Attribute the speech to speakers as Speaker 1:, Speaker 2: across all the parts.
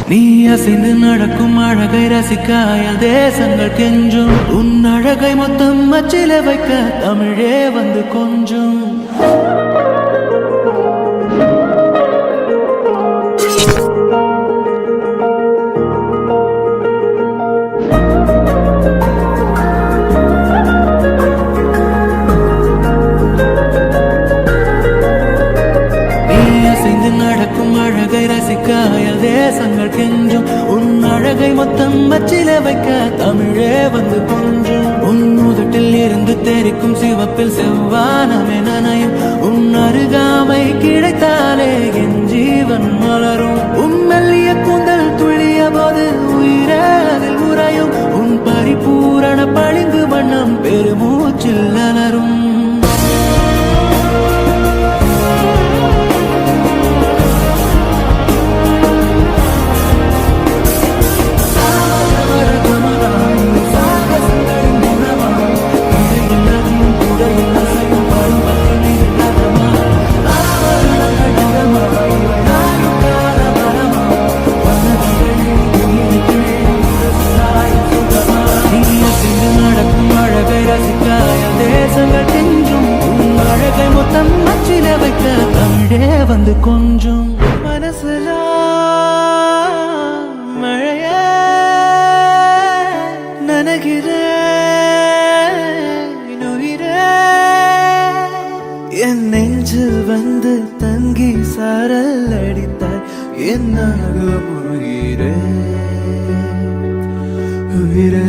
Speaker 1: நீ அசைந்து நடக்கும் அழகை ரசிக்க அயல் தேசங்கள் கெஞ்சும். உன் அழகை மொத்தம் அச்சில வைக்க தமிழே வந்து கொஞ்சம். அழகை ரசிக்க அயல் தேசங்கள் கெஞ்சும். உன் அழகை மொத்தம் அச்சில வைக்க தமிழே வந்து கொஞ்சம். உன் உதட்டில் இருந்து தெரிக்கும் சிவப்பில் செவ்வானமே நனையும். உன் அருகாமை கிடைத்தாலே என் ஜீவன் மலரும். உன் மெல்லிய கூந்தல் துளிய போது உயிரே அதில் உறையும். உன் பரிபூரண பளிங்கு வண்ணம் பெருமூச்சில் அலரும். வந்து கொஞ்சம் மனசுல மழைய நனகிற என் நெஞ்சில் வந்து தங்கி சாரல் அடித்தாய். என்னாக உயிரே உயிரே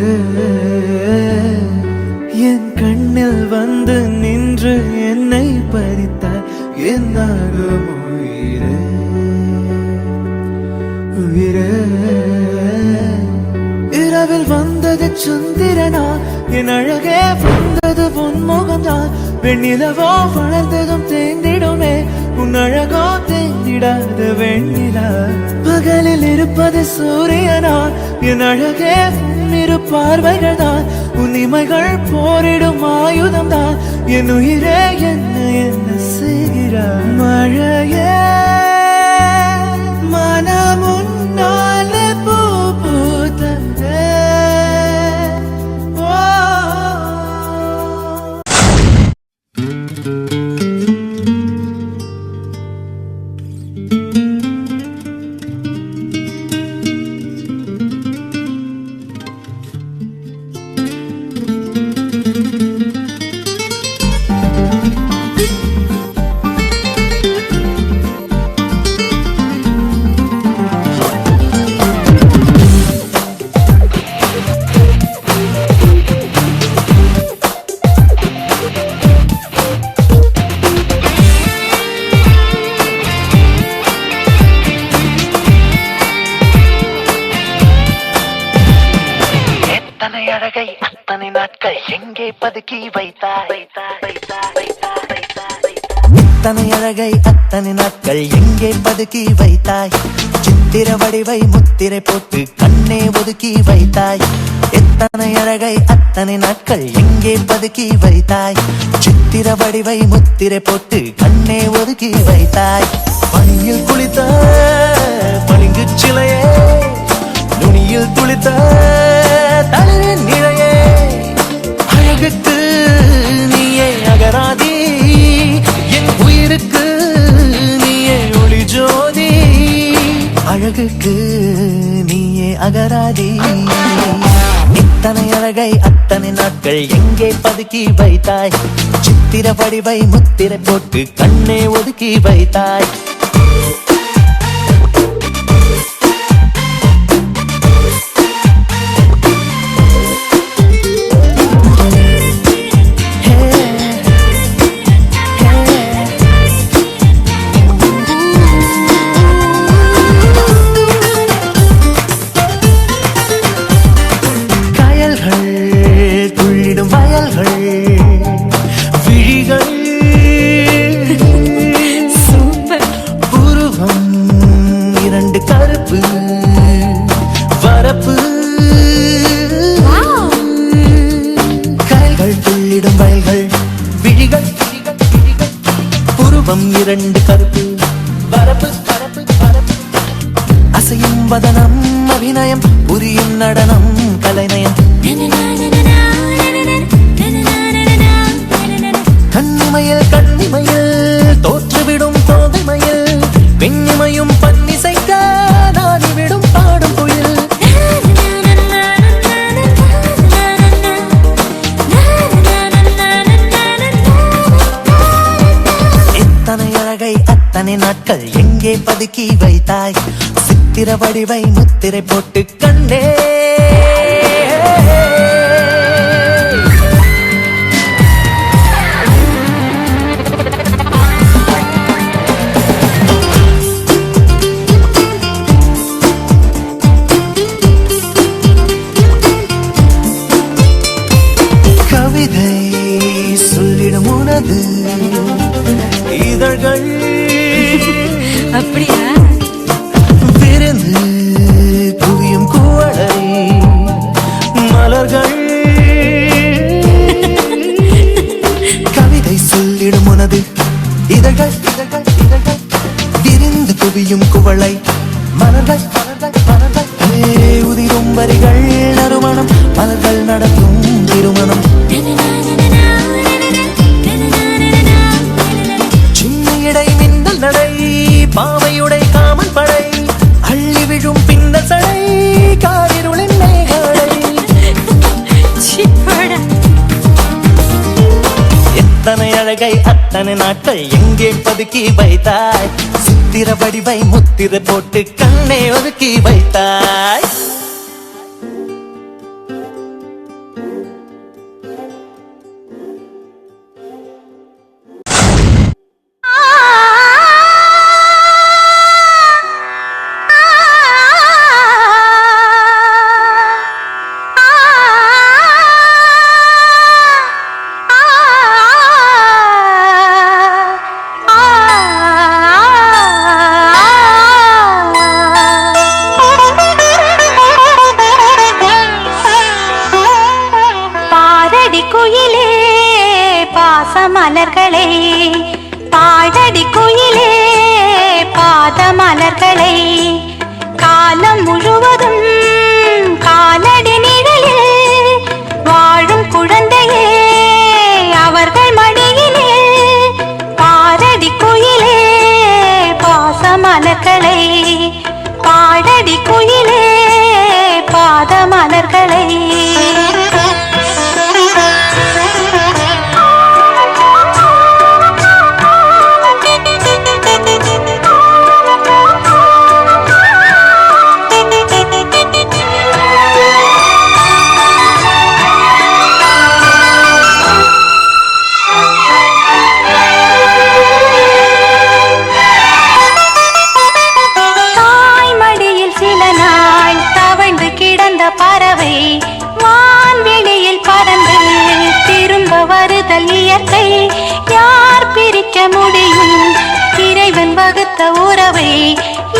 Speaker 1: என் கண்ணில் வந்து நின்று என்னை பறித்தாய். என்னாக உயிரே உயிரே இரவில் வந்தது சந்திரனா, என் அழகே வந்தது பொன்முகம்தான். வெண்ணிலவோ வளர்ந்ததும் தேர்ந்திடுமே, உன் அழகோ தேர்ந்திடாத வெண்ணிலா. பகலில் இருப்பது சூரியனா, என் அழகே இரு பார்வைகள் தான். உன்னிமைகள் போரிடும் ஆயுதம் தான் என் உயிரே என்ன செய்கிறாய் மழையே மனமுன்னாலே பூ பூத்ததே
Speaker 2: அழகை அத்தனை நாட்கள் எங்கே பதுக்கி வைத்தாய் இத்தனை அழகை அத்தனை நாட்கள் எங்கே பதுக்கி வைத்தாய் சித்திர வடிவை முத்திரை போட்டு கண்ணே ஒதுக்கி வைத்தாய் எத்தனை அழகை அத்தனை நாட்கள் எங்கே பதுக்கி வைத்தாய் சித்திர வடிவை முத்திரை போட்டு கண்ணே ஒதுக்கி வைத்தாய் பனியில் குளித்த பளிங்கு சிலையே நுனியில் துளித்த தளிரின் நிலையே அழகுக்கு நீயே அகராதி என் உயிருக்கு நீயே ஒளி ஜோதி அழகுக்கு நீயே அகராதி இத்தனை அழகை அத்தனை நாட்கள் எங்கே பதுக்கி வைத்தாய் சித்திர வடிவை முத்திரை போட்டு கண்ணே ஒதுக்கி வைத்தாய் இரண்டு கருப்பு வரப்பு பரப்பு பரப்பு அசையும் வதனம் அபிநயம் புரியும் நடனம் கலைநயம் கண்ணிமையில் கண்ணிமையில் தோற்றுவிடும் தோகைமையில் பெண்ணிமையும் பன்னிசைக்க நாடிவிடும் பாடும் புயல் அத்தனை நாட்கள் எங்கே பதுக்கி வைத்தாய் சித்திர வடிவை முத்திரை போட்டு கண்ணே கவிதை சொல்லிடும் உனது இதழ்கள்
Speaker 3: அப்படியா
Speaker 2: விருந்து குவியும் குவளை மலர்கள் கவிதை சொல்லிடும் உனது இதழ்கள் இதழ்கள் இதழ்கள் விருந்து குவியும் குவளை மலர்கள் மலர்கள் மலர்கள் உதிரும் வரிகள் நறுமணம் மலர்கள் நடத்தும் திருமணம் நடை பாவையுடை காமன் படை அள்ளி விழும் பிந்த சடை காரிருளின் மேகடை எத்தனை அழகை அத்தனை நாட்கள் எங்கே பதுக்கி வைத்தாய் சித்திர வடிவை முத்திரை போட்டு கண்ணே ஒதுக்கி வைத்தாய்
Speaker 3: மலர்களை பாடடி குயிலே பாத மலர்களை காலம் முழுவதும் காலடி நிழலில் வாழும் குழந்தையே அவர்கள் மடியிலே பாரடி குயிலே பாச மலர்களை பாடடி குயிலே பாத மலர்களை பறவை வான்வெளியில் பறந்து திரும்ப வருதல் இயற்கை யார் பிரிக்க முடியும் இறைவன் வகுத்த உறவை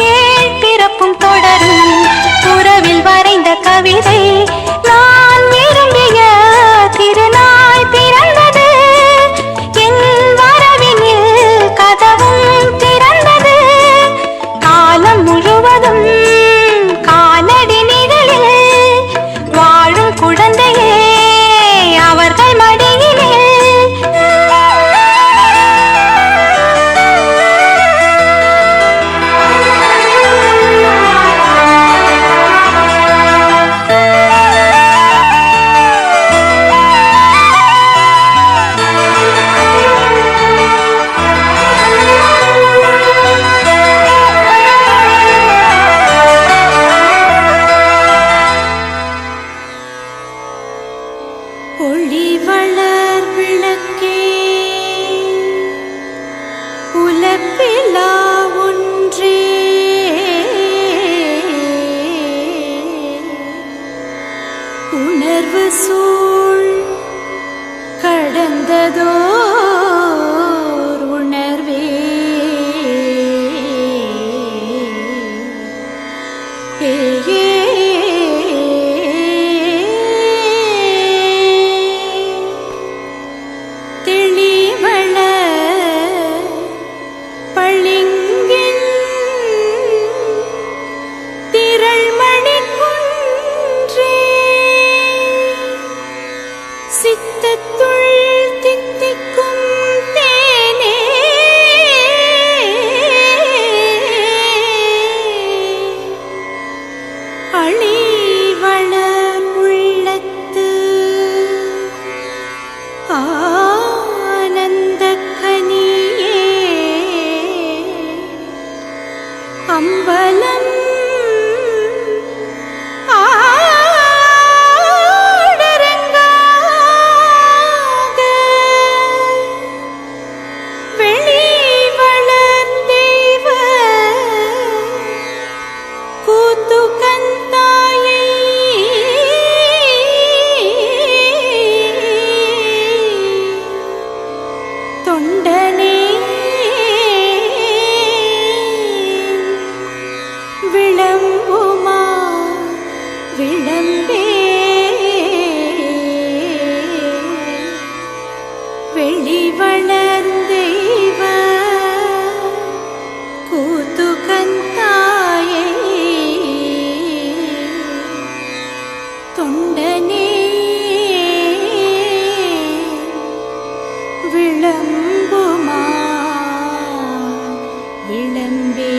Speaker 3: ஏன் பிறப்பும் தொடரும் உறவில் வரைந்த கவிதை நான் விரும்பிய திருநாள் பிறந்தது என் வரவினில் கதவும் திறந்தது காலம் முழுவதும் காலடி நிழலில் வாழும் குழந்தையே அவர்கள் மடியிலே ஒளி வளர் விளக்கே உலப்பிலா ஒன்றே உணர்வு சூழ் கடந்ததோர் உணர்வே சித்தத்துள் தித்திக்கும் தேனே அழிவளர் உள்ளத்து ஆனந்தக் கனியே அம்பலம் தொண்டனே விளம்புமா விளம்பே வெளிவளர் தெய்வ கூத்து கந்தாயே தொண்டனே விளம்புமா விளம்பே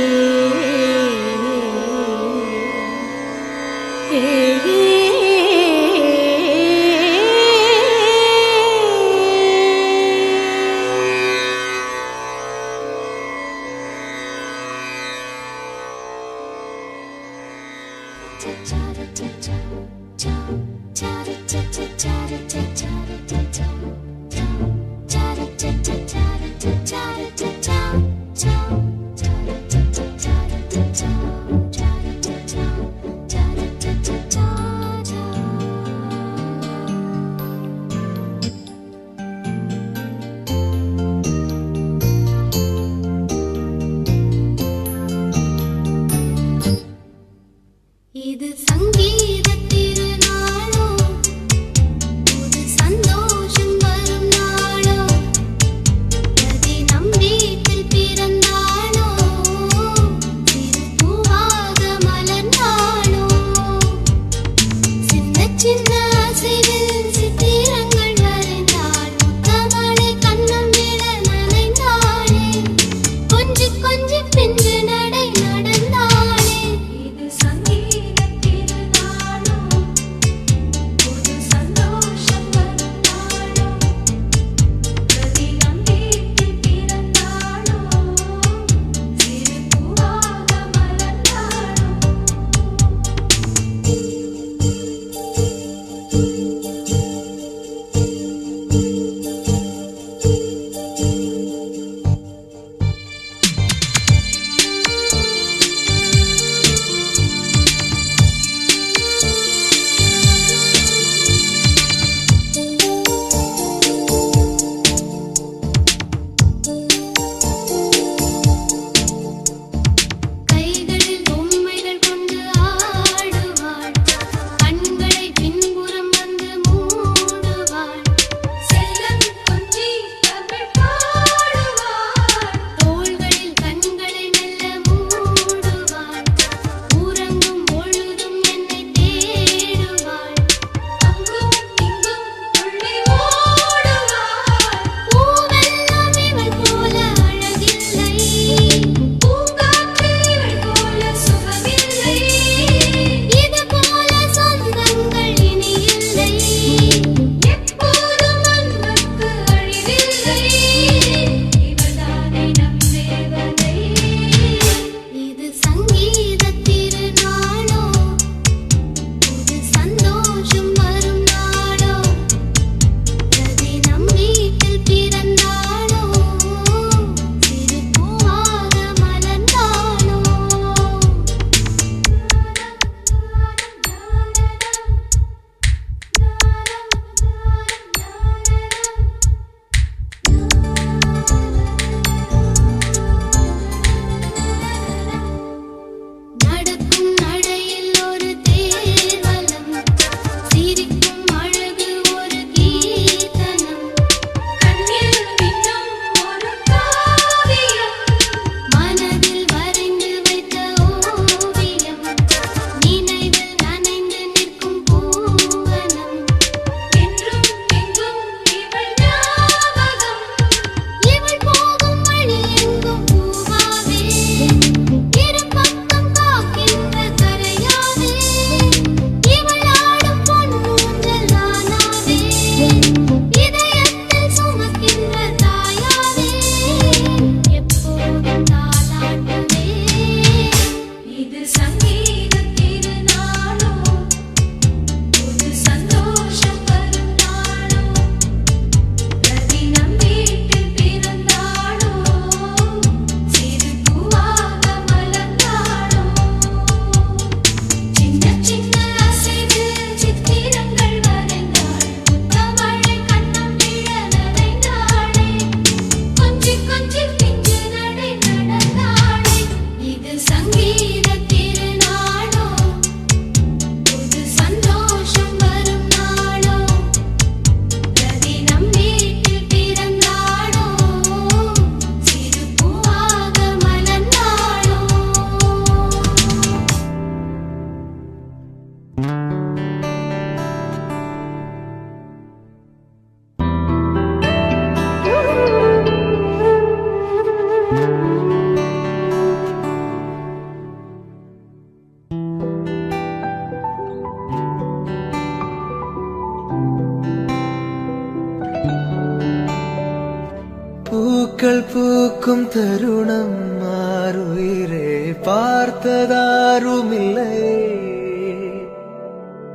Speaker 1: பூக்கள் பூக்கும் தருணம் மாறுயிரே பார்த்ததாருமில்லை.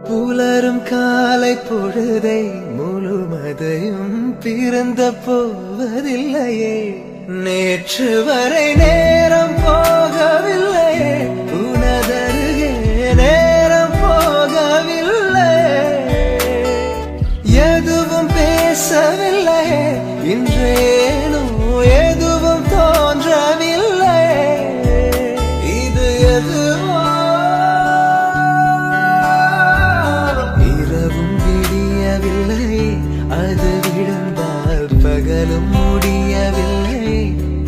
Speaker 1: புலரும் காலை பொழுதை முழுமதையும் பிறந்த போவதில்லையே. நேற்று வரை நேரம் போகவில்லையே, உனதருகே நேரம் போகவில்லை. எதுவும் பேசவில்லையே, இன்றேனோ எதுவும் தோன்றவில்லை. இது எதுவோ இரவும் விடியவில்லை, அது விழுந்தால் பகலும் முடியவில்லை.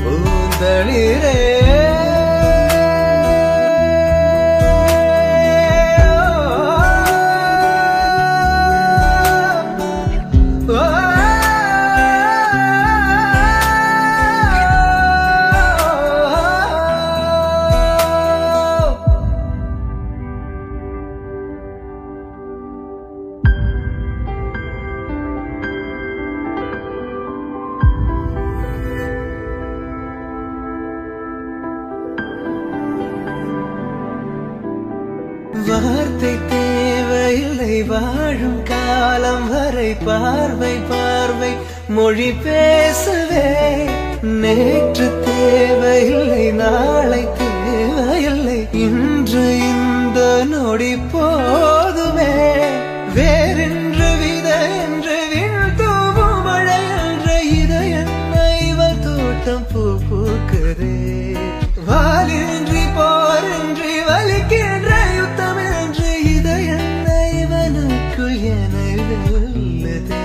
Speaker 1: பூந்தளிரே வார்த்தை தேவையில்லை, வாழும் காலம் வரை பார்வை பார்வை மொழி பேசவே. நேற்று தேவையில்லை, நாளை தேவையில்லை, இன்று இந்த நொடி போதுமே. வேறென்று வித என்று வீழ்த்தூவும் மழை என்ற இதயன்ன இவள் தோட்டம் பூ பூக்குதே. வாலின்றி போரின்றி வலிக்கின்ற யுத்தம் என்று இதயன்ன இவனுக்குள் என வெல்லுதே.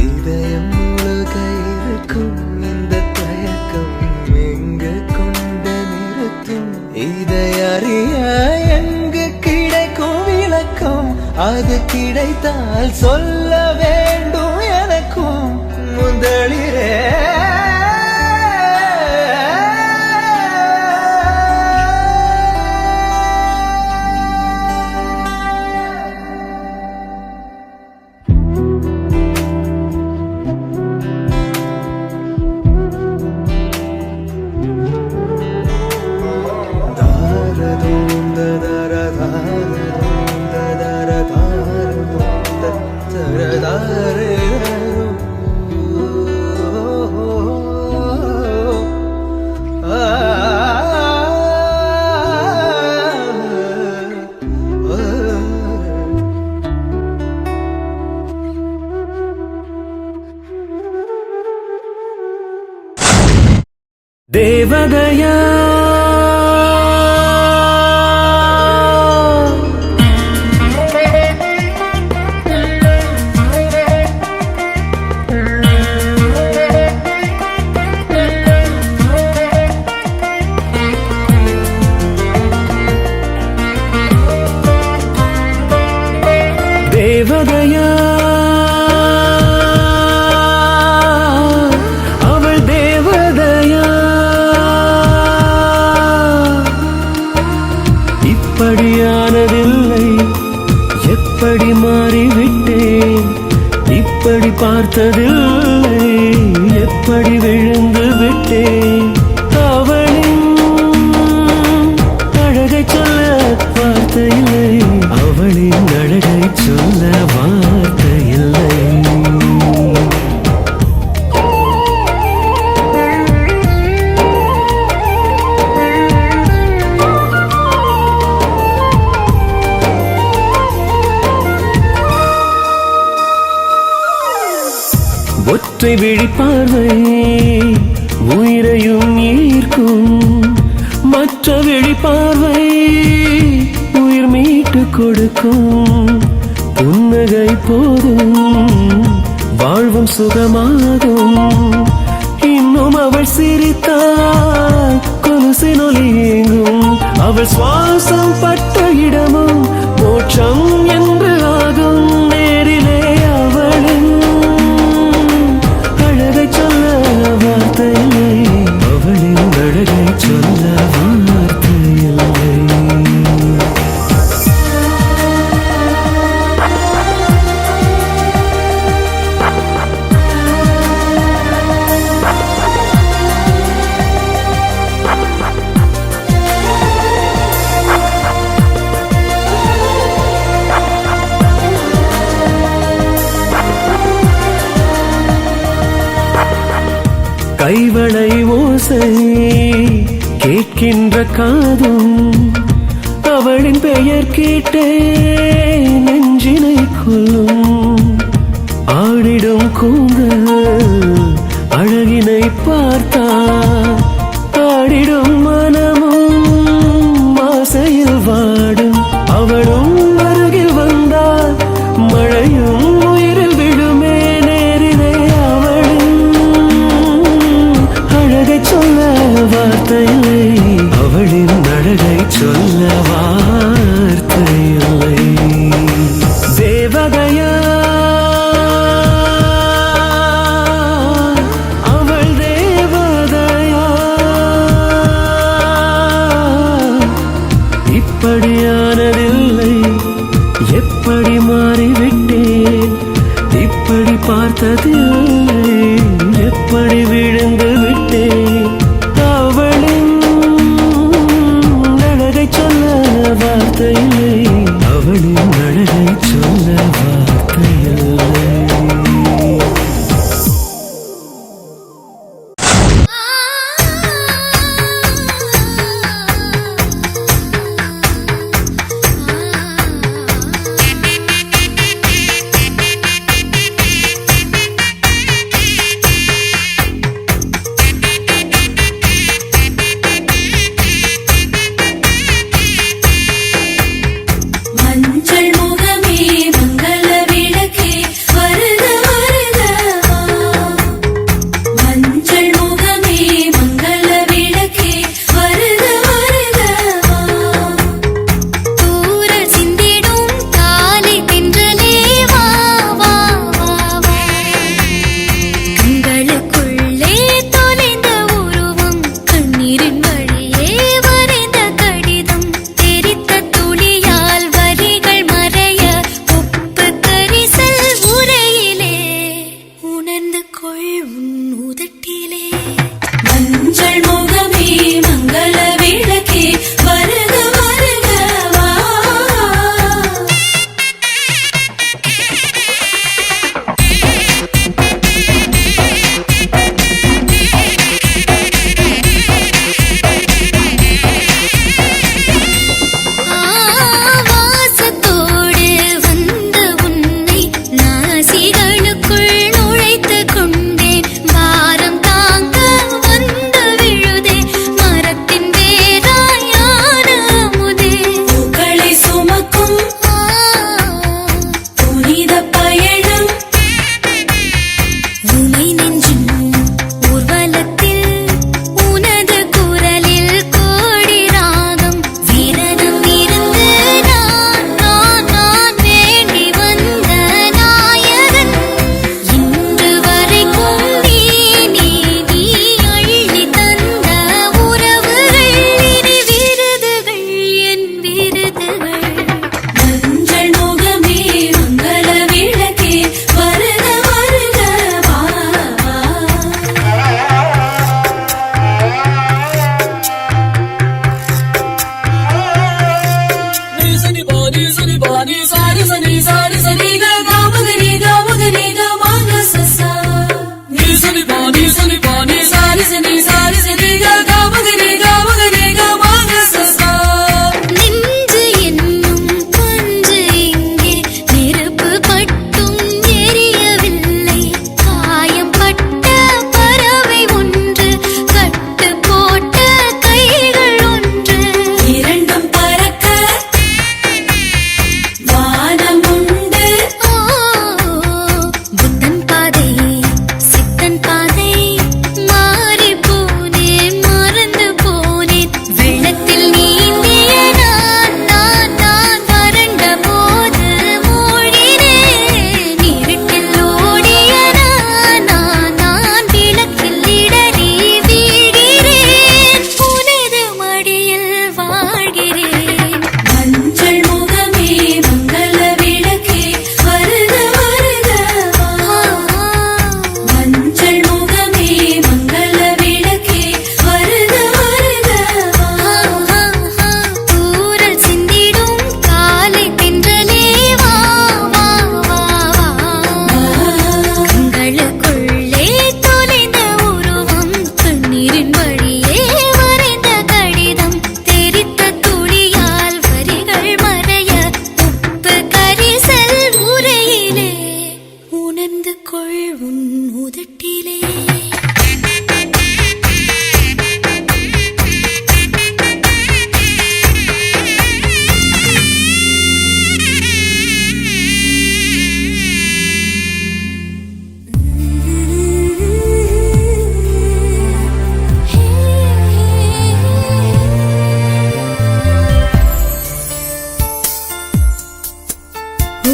Speaker 1: இதயம் முழுக இருக்கும் இந்த தயக்கம் எங்கு கொண்டு நிறுத்தும்? இதை அறிய எங்கு கிடைக்கும் விளக்கம்? அது கிடைத்தால் சொல்ல வேண்டும் எனக்கும். முதலிரே தேவதையா தேவதையா அவள் தேவதையா. இப்படியானதில்லை, எப்படி மாறிவிட்டேன். இப்படி பார்த்ததில்லை, எப்படி விழுந்து விட்டேன். அவளின் அழகை சொல்ல வார்த்தையில்லை, அவளின் அழகை சொல்ல வார்த்தையில்லை. ஒற்றை விழிப்பார்வை உயிரையும் ஈர்க்கும், மற்ற விழிப்பார்வை உயிர் மீட்டு கொடுக்கும். புன்னகை போதும் வாழ்வும் சுகமாகும். இன்னும் அவள் சிரித்தால் கொலுசினொலி ஏங்கும். அவள் சுவாசம் பட்ட இடமும் மோட்சம் என்று ஆகும். நேரிலே அவளின் அழகை சொல்ல வார்த்தையில்லை, அவளின் அழகை சொல்ல வார்த்தையில்லை.
Speaker 4: கேட்கின்ற காதும் அவளின் பெயர் கேட்டே நெஞ்சினை கொல்லும். ஆடிடும் கூந்தல் அழகினை பார்த்தா ஆடிடும் மனமும் ஆசையில் வாடும். அவளும் அருகில் வந்தால் மழையும் உயிரில் விழுமே நேரிலே. அவளின் அழகை சொல்ல வார்த்தையில்லை, அவளின் அழகை சொல்ல வார்த்தையில்லை. தேவதையா அவள் தேவதையா, இப்படியானதில்லை எப்படி மாறிவிட்டேன், இப்படி பார்த்ததில்லை எப்படி விழுந்து விட்டேன். அவளின் அழகை சொல்ல வார்த்தையில்லை, அவளின் அழகை சொல்ல வார்த்தையில்லை.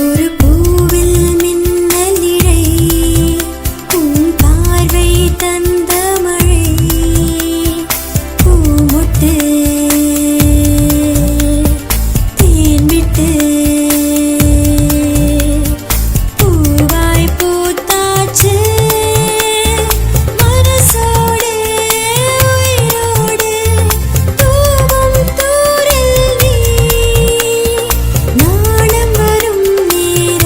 Speaker 3: ஒரு பூவில் மின்னலிழை உன் பார்வை தந்த மழை பூமுட்டு தேன்விட்டு பூவாய் பூத்தாச்சு மனசோடு உயிரோடு தூவும் தூரில் நீ நாணம் வரும் நேரம்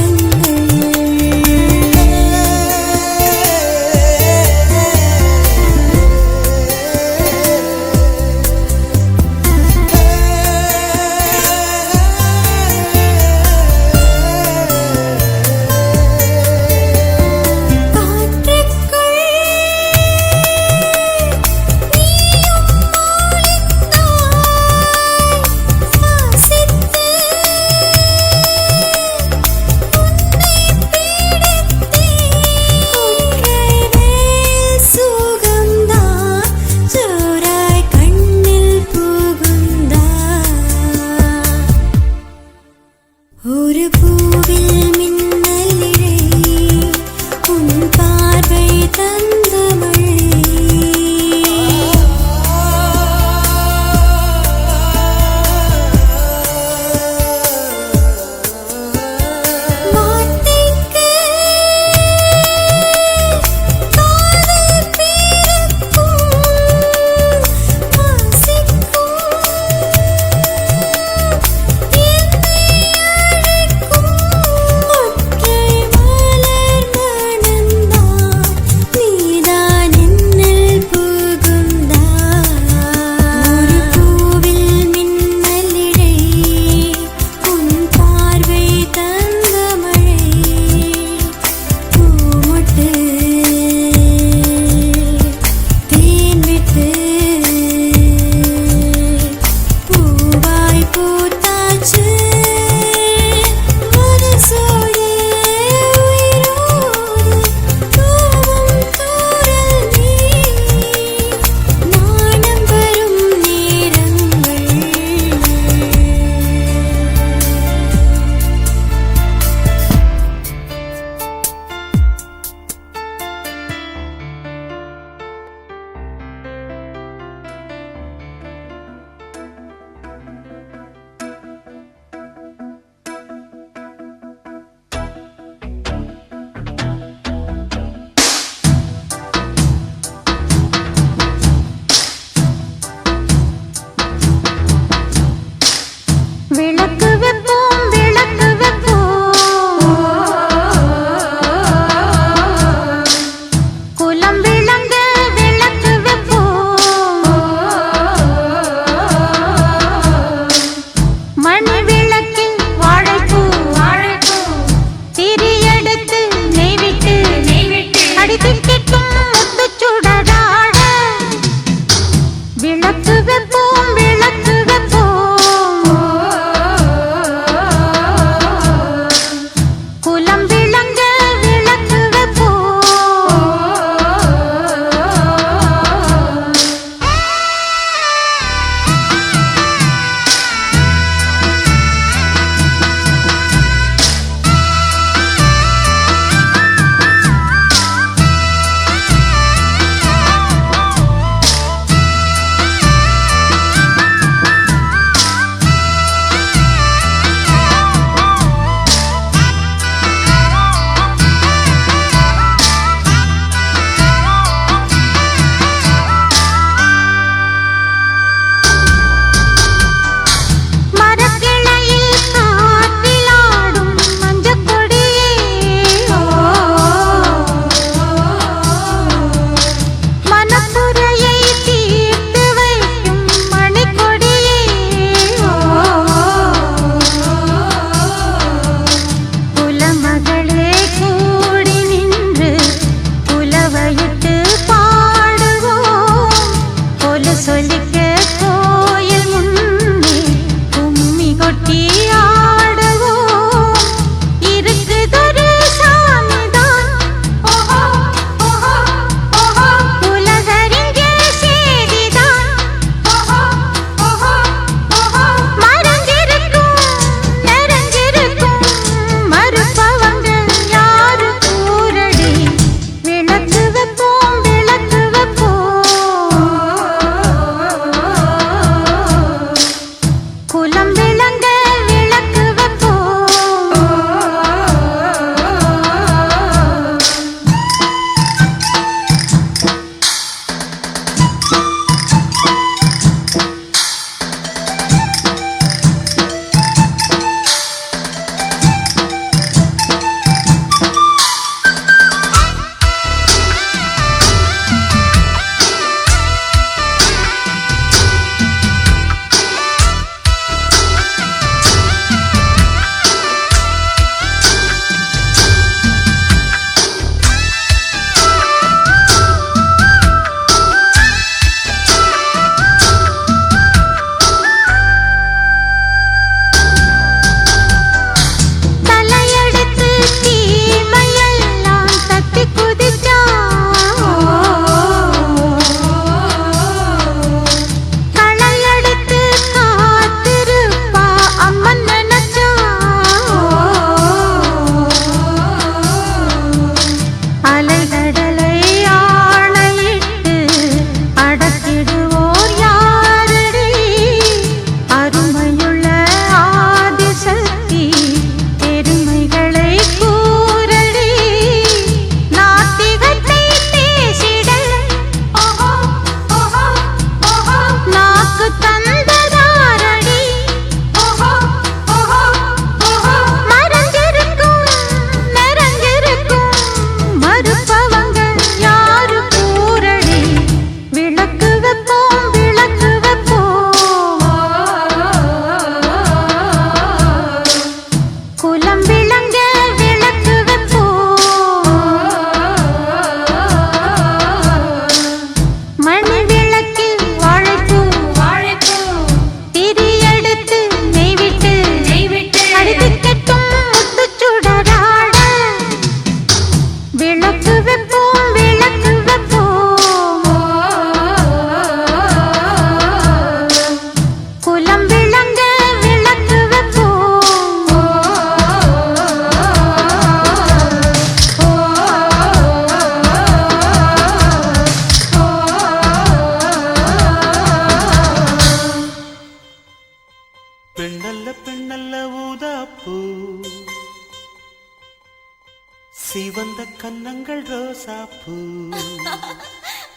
Speaker 2: சிவந்த கன்னங்கள் ரோசாப்பூ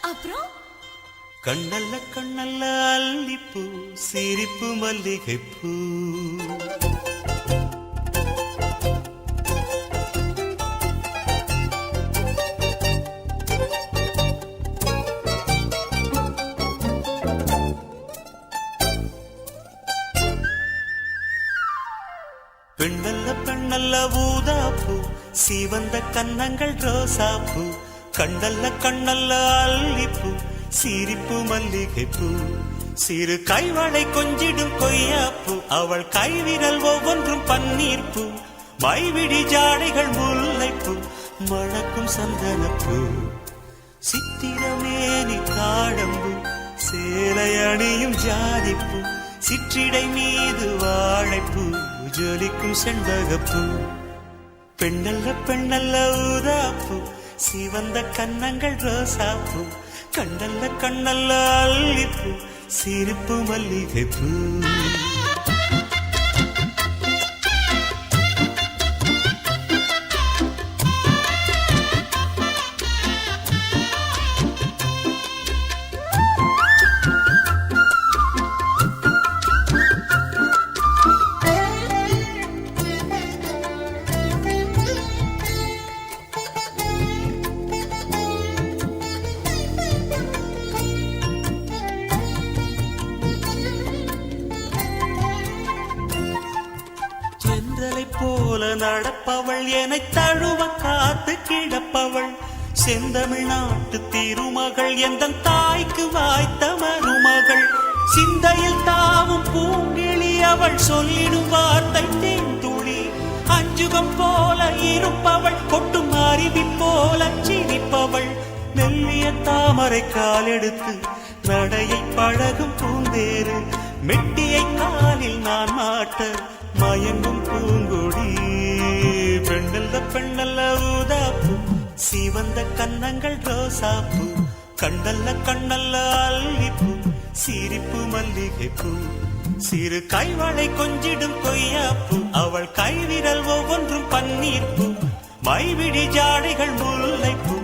Speaker 3: அப்புறம்
Speaker 2: கண்ணல்ல கண்ணல்ல அல்லிப்பூ சிரிப்பு மல்லிகைப்பூ பெண்ணல்ல பெண்ணல்ல ஊதாப்பூ சிவந்த கன்னங்கள் ரோசாப்பூ கண்ணல்ல கண்ணல்ல அல்லிப்பூ சிரிப்பு மல்லிகைப்பூ சிறு கைவளை கொஞ்சிடும் கொய்யாப்பூ அவள் கைவிரல் ஒவ்வொன்றும் பன்னீர்ப்பூ மைவிடி ஜாடைகள் முல்லைப்பூ மணக்கும் சந்தனப்பூ சித்திரமேனி தாழம்பூ சேலை அணியும் ஜாதிப்பூ சிற்றிடை மீது வாழைப்பூ ஜொலிக்கும் செண்பகப்பூ பெண்ணல்ல பெண்ணல்ல ஊதாப்பூ சிவந்த கன்னங்கள் ரோசாப்பூ கண்ணல்ல கண்ணல்ல அல்லிப்பூ சிரிப்பு மல்லிகைப்பூ போல நடப்பவள் என்னை தழுவ காத்து கிடப்பவள் செந்தமிழ்நாட்டு திருமகள் எந்த தாய்க்கு வாய்த்த மருமகள் சிந்தையில் தாவும் பூங்கிழி அவள் சொல்லிடும் வார்த்தை தேன்துளி அஞ்சுகம் போல இருப்பவள் கொட்டும் அருவி போல சிரிப்பவள் மெல்லிய தாமரை காலெடுத்து நடையை பழகும் பூந்தேறு மெட்டியை காலில் நான் மாட்ட மயங்கும் பூங்கொடி பெண்ணல்ல பெண்ணல்ல ஊதாப்பூ சிவந்த கன்னங்கள் ரோசாப்பூ கண்ணல்ல கண்ணல்ல அல்லிப்பூ சிரிப்பு மல்லிகைப்பூ சிறு கைவளை கொஞ்சிடும் கொய்யாப்பூ அவள் கைவிரல் ஒவ்வொன்றும் பன்னீர்ப்பூ மைவிடி ஜாடைகள் முல்லைப்பூ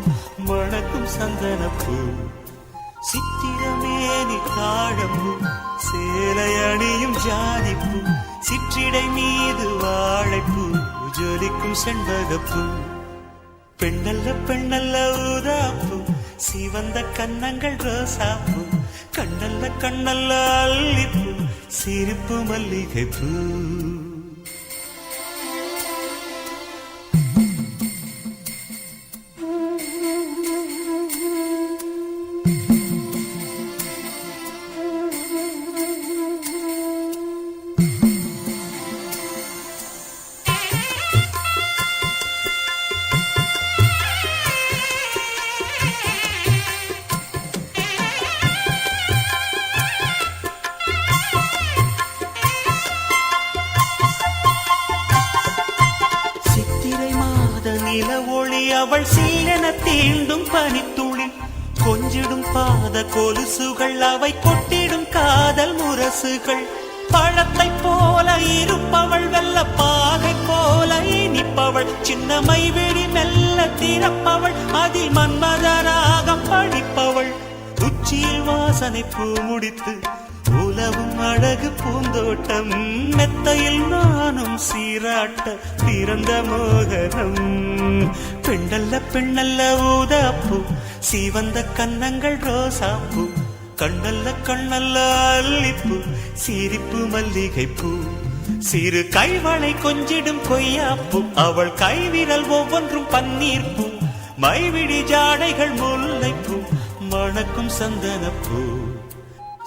Speaker 2: மணக்கும் சந்தனப்பூ சித்திரமேனி தாழம்பூ சேலை அணியும் ஜாதிப்பூ சிற்றிடை மீது வாழைப்பூ ஜொலிக்கும் செண்பகப்பூ பெண்ணல்ல பெண்ணல்ல ஊதாப்பூ சிவந்த கன்னங்கள் ரோசாப்பூ கண்ணல்ல கண்ணல்ல அல்லிப்பூ சிரிப்பு மல்லிகைப்பூ நில ஒளி அவள் சீலென தீண்டும் பனித்துளி கொஞ்சிடும் பாத கொலுசுகள் அவை கொட்டிடும் காதல் முரசுகள் பழத்தை போல இருப்பவள் வெள்ள பாகை போல இனிப்பவள் சின்னமை வெடி மெல்ல திறப்பவள் அதில் மன்மதராகம் படிப்பவள் உச்சியில் வாசனை பூ முடித்து உலவும் அழகு பூந்தோட்டம் மெத்தையில் நானும் சீராட்ட பிறந்த மோகனம் பெண்ணல்ல பெண்ணல்ல ஊதாப்பூ சிவந்த கன்னங்கள் ரோசாப்பூ கண்ணல்ல கண்ணல்ல அல்லிப்பூ சிரிப்பு மல்லிகைப்பூ சிறு கைவளை கொஞ்சிடும் கொய்யாப்பூ அவள் கைவிரல் ஒவ்வொன்றும் பன்னீர்ப்பூ மைவிடி ஜாடைகள் முல்லைப்பூ மணக்கும் சந்தனப்பூ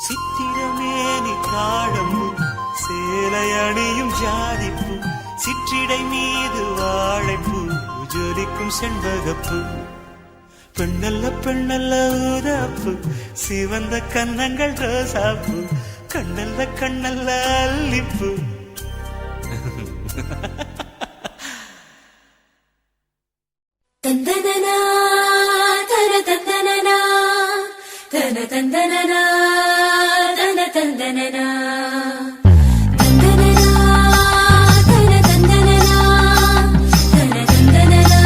Speaker 2: சித்திரமேனி தாழம்பூ சேலை அணியும் ஜாதிப்பூ சிற்றிடை மீது வாழைப்பூ ஜொலிக்கும் செண்பகப்பூ பெண்ணல்ல பெண்ணல்ல ஊதாப்பூ சிவந்த கன்னங்கள் ரோசாப்பூ கண்ணல்ல கண்ணல்ல அல்லிப்பூ
Speaker 3: தந்தனனா தன தந்தனனா தன தந்தனனா தன தந்தனனா தந்தனனா தன தந்தனனா தன தந்தனனா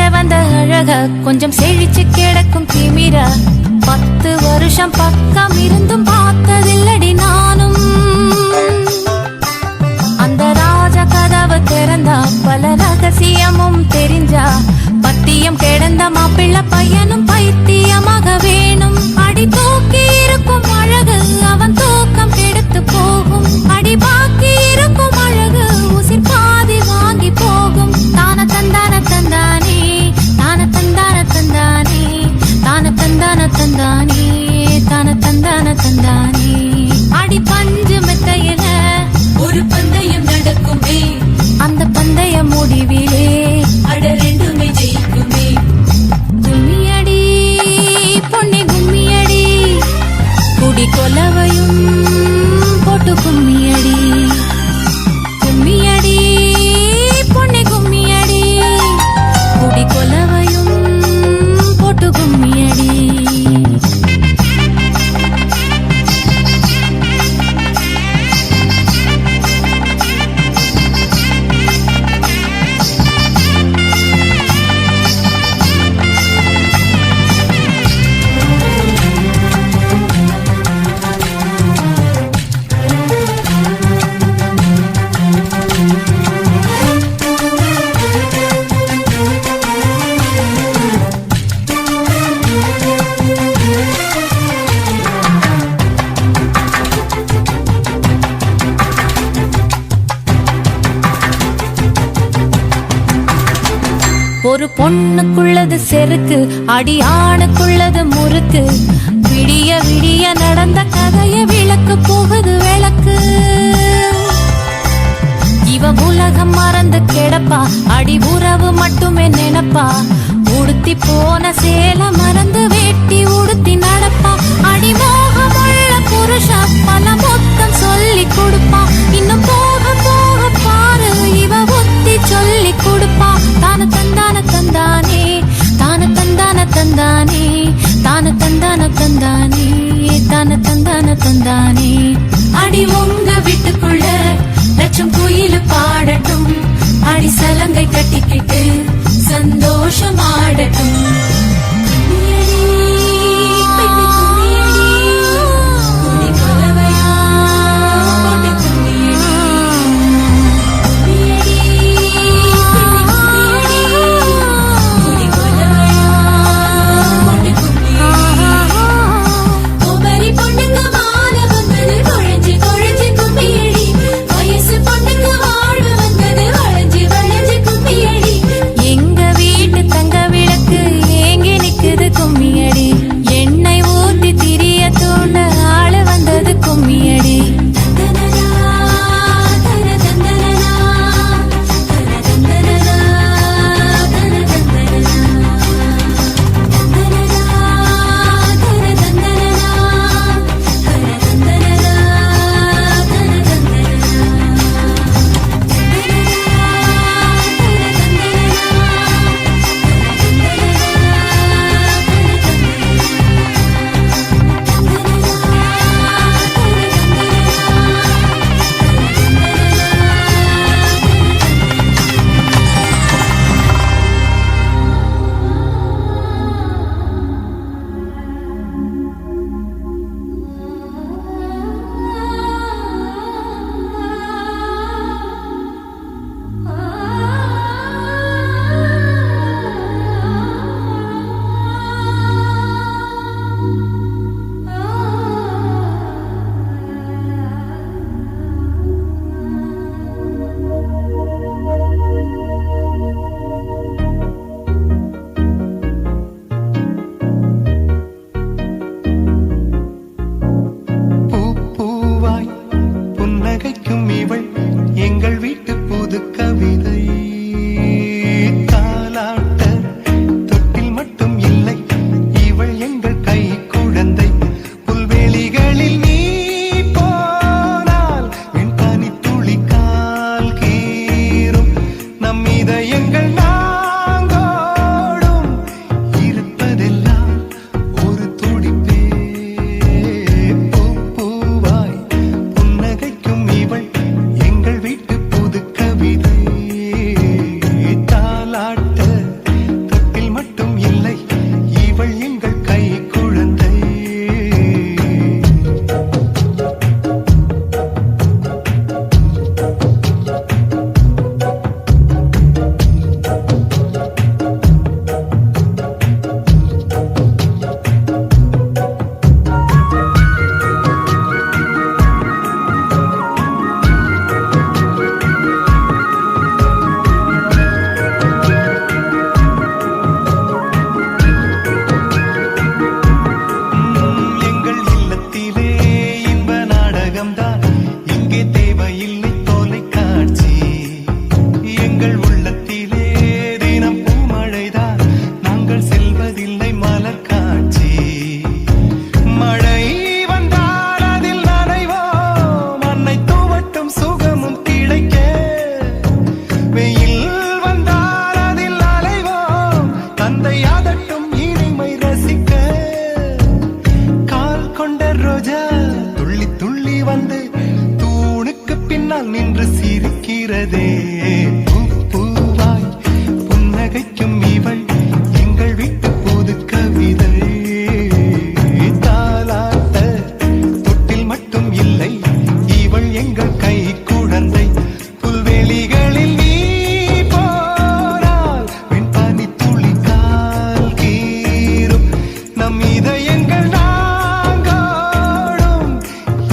Speaker 3: செவந்த அழக கொஞ்சம் செழிச்சு கிடக்கும் திமிரா 10 வருஷம் பக்கம் இருந்தும் பார்த்ததில்லடி நானும் அந்த ராஜ கதவு திறந்தா பல ரகசியமும் தெரிஞ்சா பத்தியம் கிடந்த மாப்பிள்ள பையனும் பைத்தியமாக வேணும் அடி தூக்கி இருக்கும் அழகு அவன் தூக்கம் கெடுத்து போகும் அடி பாக்கி இருக்கும் அழகு உசிர் பாதி வாங்கி போகும் தான தந்தான தந்தானே தான தந்தான தந்தானே தான தந்தான தந்தானே தான தந்தான தந்தானே அடி பஞ்சு மெத்தையில ஒரு பந்தயம் நடக்குமே அந்த பந்தய முடிவிலே அட ரெண்டுமே ஜெயிக்குமே கும்மியடி பொன்னி கும்மியடி குடி கொலவையும் போட்டு கும்மியடி கும்மியடி பொன்னி கும்மியடி குடி கொலவையும் போட்டு கும்மியடி ஒரு பொண்ணுக்குள்ளது செருக்கு அடி ஆணுக்குள்ளது முறுக்கு விடிய விடிய நடந்த கதைய விளக்கு போகுது விளக்கு இவ உலகம் மறந்து கிடப்பா அடி உறவு மட்டுமே நினைப்பா உடுத்தி போன சேல மறந்து வேட்டி உடுத்தி நடப்பா அடி மோகமுள்ள புருஷ பல மொத்தம் சொல்லி கொடுப்பா இன்னும் போக போக பாரு இவ ஒத்தி சொல்லி கொடுப்பா தான தந்தான தந்தானே தான தந்தான தந்தானே தான தந்தான தந்தானே தான தந்தான தந்தானே அடி உங்க வீட்டுக்குள்ள லட்சம் குயில் பாடட்டும் அடி சலங்கை கட்டிக்கிட்டு சந்தோஷம் ஆடட்டும்
Speaker 5: இருக்கிறதே பூவாய் புன்னகைக்கும் இவள் எங்கள் வீட்டு புது கவிதை தாலாட்ட தொட்டில் மட்டும் இல்லை இவள் எங்கள் கை குழந்தை புல்வெளிகளில் நீ போரால் வெண்பனி துளி கால் கீரும் நம் இதயங்கள் நாங்கோடும்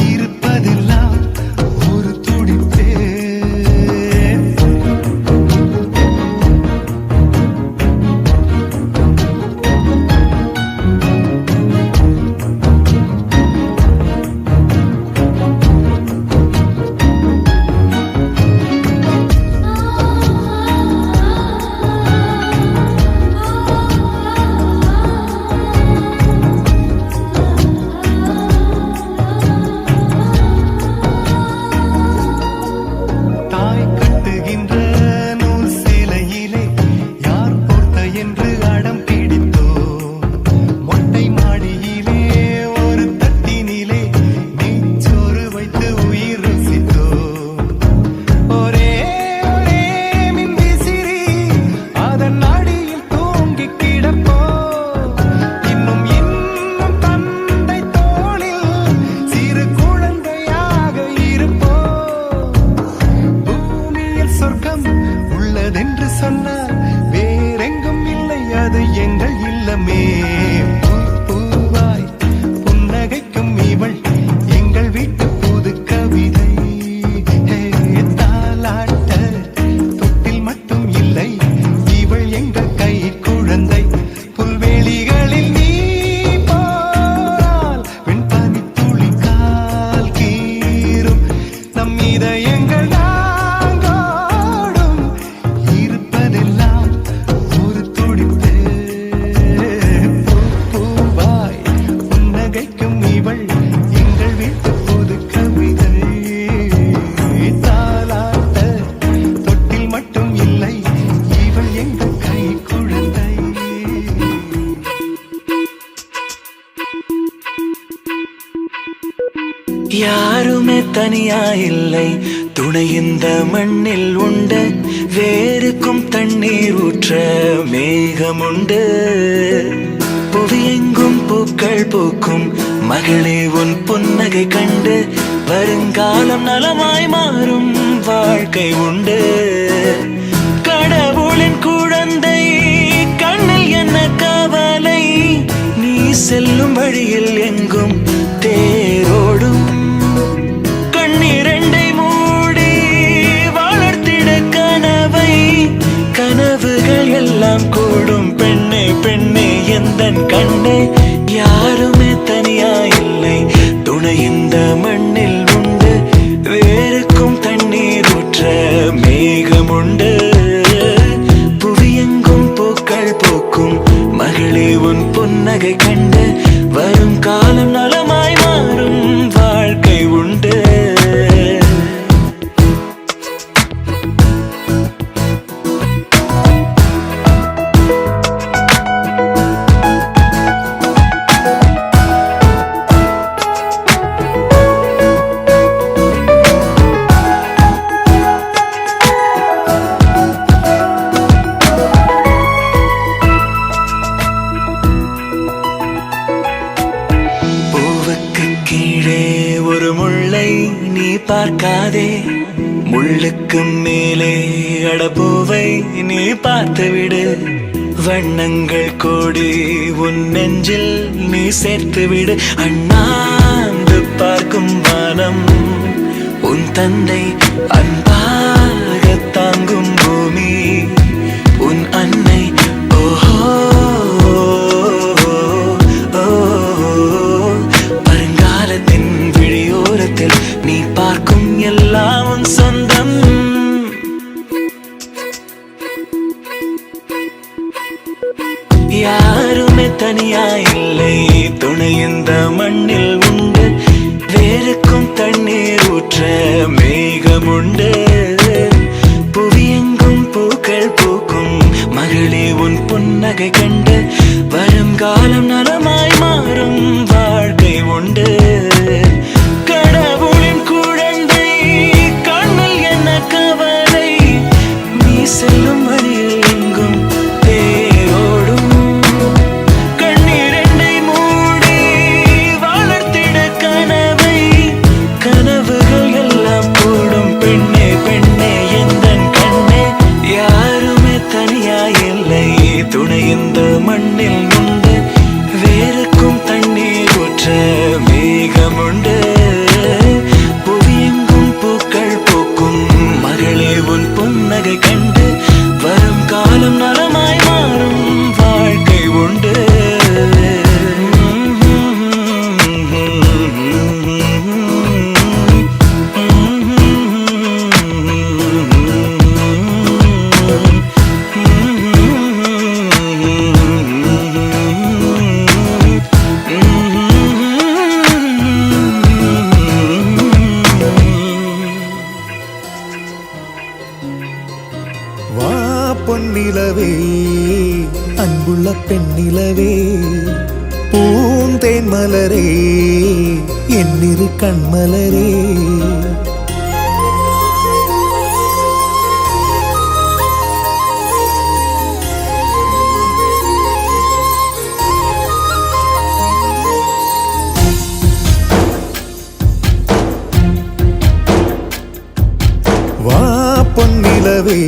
Speaker 5: இருப்பதெல்லாம் ஒரு துடிப்பே தாய் கட்டுகின்ற நூல் சேலையிலே யார் போர்த்த என்று அடம் பிடித்தோ மொட்டை மாடியிலே ஒரு தட்டினிலே நெஞ்சோறு வைத்து உயிர் ருசித்தோ ஒரே ஒரே மின்விசிறி அதன் அடியில் தூங்கி கிடப்போ இன்னும் இன்னும் தந்தை தோளில் சிறு குழந்தையாக இருப்போ பூமியில் சொர்க்கம் உள்ளதென்று சொன்னால் வேறெங்கும் இல்லை அது எங்கள் இல்லமே பூவாய் புன்னகைக்கும் இவள் எங்கள் வீட்டு புது கவிதை தாலாட்ட தொட்டில் மட்டும் இல்லை இவள் எங்கள் கை குழந்தை புல்வெளிகளில் நீ போரால் வெண்பனி துளி கால் கீரும் நம் இதயங்கள் நாங்கோடும் இருப்பதெல்லாம் ஒரு துடிப்பே பூவாய் புன்னகைக்கும் இவள் எங்கள் வீட்டு புது கவிதை தாலாட்ட தொட்டில் மட்டும் இல்லை இவள் எங்கள் கை குழந்தை
Speaker 4: யாருமே தனியா இல்லை துணை இந்த மண்ணில் உண்டு வேருக்கும் தண்ணீர் ஊற்ற மேகம் உண்டு புவியெங்கும் பூக்கள் பூக்கும் மகளே உன் புன்னகை கண்டு வருங்காலம் நலமாய் மாறும் வாழ்க்கை உண்டு கடவுளின் குழந்தை கண்ணில் என்ன கவலை நீ செல்லும் வழியில் எங்கும் தேரோடும் கண்ணிரண்டை மூடி வளர்த்திட கனவை கனவுகள் எல்லாம் கூடும் பெண்ணே பெண்ணே எந்தன் கண்ணே யாருமே தனியா இல்லை துணை இந்த மண்ணில் உண்டு வேருக்கும் தண்ணீர் ஊற்ற மேகம் உண்டு புவியெங்கும் பூக்கள் பூக்கும் மகளே உன் புன்னகை கண்டு வரும் காலம் நலமாய் மாறும் வாழ்க்கை உண்டு பூவுக்கு கீழே ஒரு முள்ளை நீ பார்க்காதே முள்ளுக்கு மேலே அடப்பூவை நீ பார்த்துவிடு வண்ணங்கள் கோடி உன் நெஞ்சில் நீ சேர்த்து விடு அண்ணாந்து பார்க்கும் வானம் உன் தந்தை அன்பாக தாங்கும் பூமி உன் அன்னை ஓஹோ வருங்காலத்தின் விழியோரத்தில் நீ பார்க்கும் எல்லாம் உன் சொந்தம் யாருமே தனியா இல்லை துணை இந்த மண்ணில் உண்டு வேருக்கும் தண்ணீர் ஊற்ற மேகம் உண்டு புவியெங்கும் பூக்கள் பூக்கும் மகளே உன் புன்னகை கண்டு வருங்காலம் நலமாய் மாறும் வாழ்க்கை உண்டு கடவுளின் குழந்தை கண்ணில் என்ன கவலை மகளே உன் புன்னகை கண்டு வரும் காலம் நலமாய் மாறும் வாழ்க்கை உண்டு.
Speaker 5: வா பொன்னிலவே அன்புள்ள பெண்ணிலவே பூந்தேன் மலரே என்னிரு கண்மலரே. வா பொன்னிலவே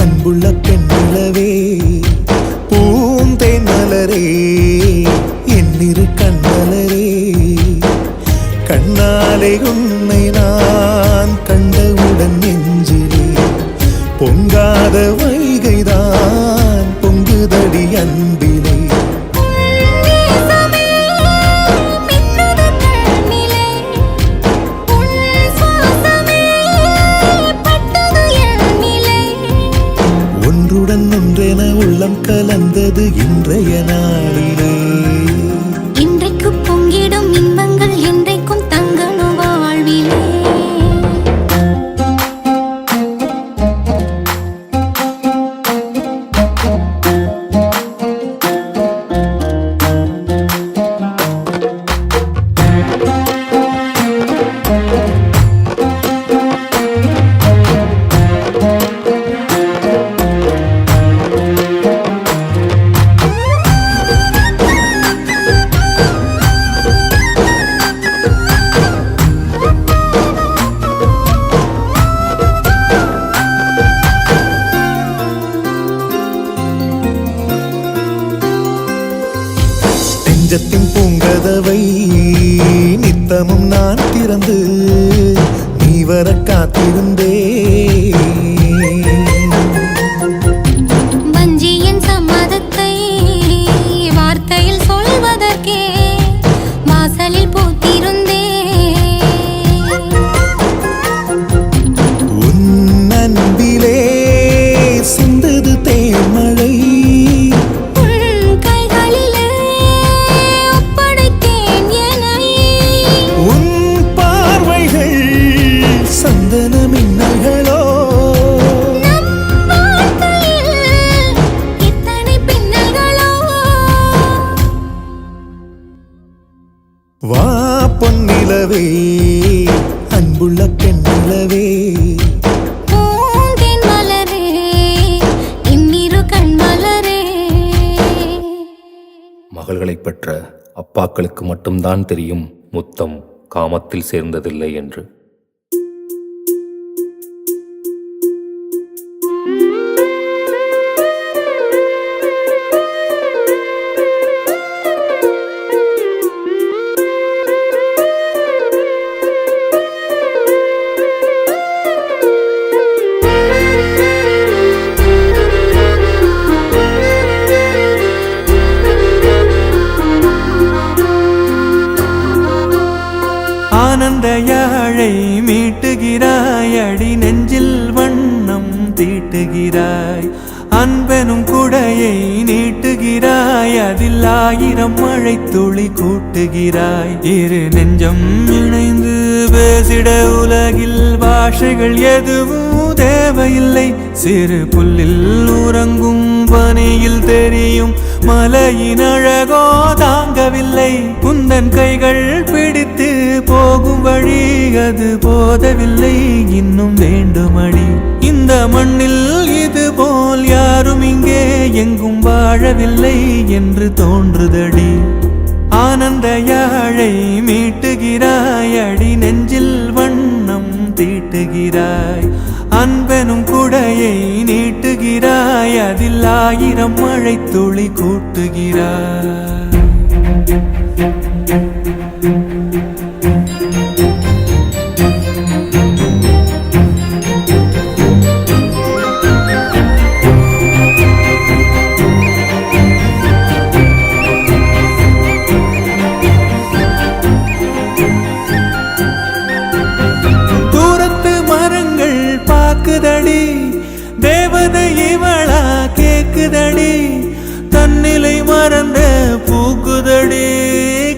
Speaker 5: அன்புள்ள பெண்ணிலவே பூந்தேன் மலரே என்னிரு கண்மலரே. கண்ணாலே உன்னை நான் கண்டவுடன் நெஞ்சிலே பொங்காத வைகைதான் பொங்குதடி அன்பிலே. ஒன்றுடன் ஒன்றென உள்ளம் கலந்தது இன்றைய நாளிலே.
Speaker 3: இன்றைக்கு பொங்கிடும் இன்பங்கள் என்றைக்கும் தங்கணும் வாழ்விலே.
Speaker 5: நெஞ்சத்தின் பூங்கதவை நித்தமும் நான் திறந்து நீ வர காத்திருந்தே.
Speaker 3: வஞ்சியின் சம்மதத்தை வார்த்தையில் சொல்வதற்கே வாசலில் பூத்திருந்தே.
Speaker 5: உன் அன்பிலே சிந்தது தேன்மழை. உன் பார்வைகள் சந்தன மின்னல்களோ. வா பொன்னிலவே அன்புள்ள பெண்ணிலவே
Speaker 3: பூந்தேன் மலரே இன்னிரு கண்மலரே.
Speaker 6: மகள்களைப் பெற்ற அப்பாக்களுக்கு மட்டும்தான் தெரியும் முத்தம் காமத்தில் சேர்ந்ததில்லை என்று.
Speaker 1: ஆனந்த யாழை மீட்டுகிறாய், அடி நெஞ்சில் வண்ணம் தீட்டுகிறாய். அன்பெனும் குடையை நீட்டுகிறாய், அதில் 1000 மழை துளி கூட்டுகிறாய். இரு நெஞ்சம் இணைந்து பேசிட உலகில் பாஷைகள் எதுவும் தேவையில்லை. சிறு புல்லில் உறங்கும் பனியில் தெரியும் மலையின் அழகோ தாங்கவில்லை. குந்தன் கைகள் பிடித்து போகும் வழி அது போதவில்லை, இன்னும் வேண்டுமடி. இந்த மண்ணில் இது போல் யாரும் இங்கே எங்கும் வாழவில்லை என்று தோன்றுதடி. ஆனந்த யாழை மீட்டுகிறாய், அடி நெஞ்சில் வண்ணம் தீட்டுகிறாய். அன்பெனும் குடையை நீட்டுகிறாய், அதில் 1000 மழை துளி கூட்டுகிறாய். கதை இவளா கேக்குதடி தன்னிலை மறந்த பூக்குதடி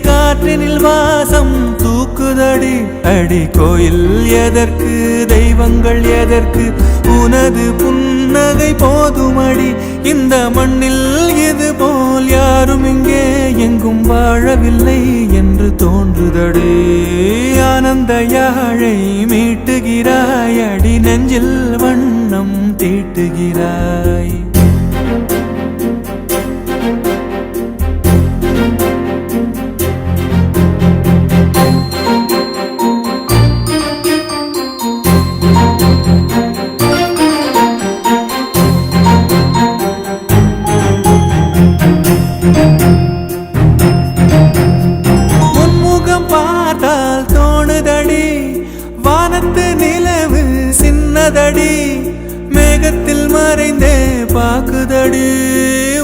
Speaker 1: காற்றினில் வாசம் தூக்குதடி அடி கோயில் எதற்கு தெய்வங்கள் எதற்கு உனது புன்னகை போதுமடி இந்த மண்ணில் இது போல் யாரும் இங்கே எங்கும் வாழவில்லை என்று தோன்றுதடி ஆனந்த யாழை மீட்டுகிறாய் அடி நெஞ்சில் வண்ணம் தீட்டுகிறாய் முன்முகம் பார்த்தால் தோணுதடி வானத்து நிலவு சின்னதடி மேகத்தில் மறைந்தே பாக்குதடி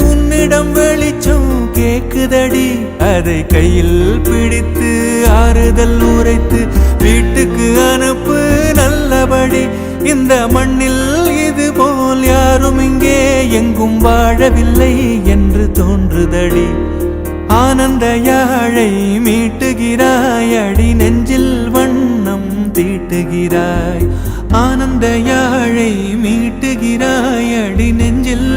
Speaker 1: உன்னிடம் வெளிச்சம் கேக்குதடி அதை கையில் பிடித்து ஆறுதல் உரைத்து வீட்டுக்கு அனுப்பு நல்லபடி இந்த மண்ணில் இது போல் யாரும் இங்கே எங்கும் வாழவில்லை என்று தோன்றுதடி ஆனந்த யாழை மீட்டுகிறாய் அடி நெஞ்சில் வண்ணம் தீட்டுகிறாய் ஆனந்த யாழை மீட்டுகிறாய் அடி நெஞ்சில்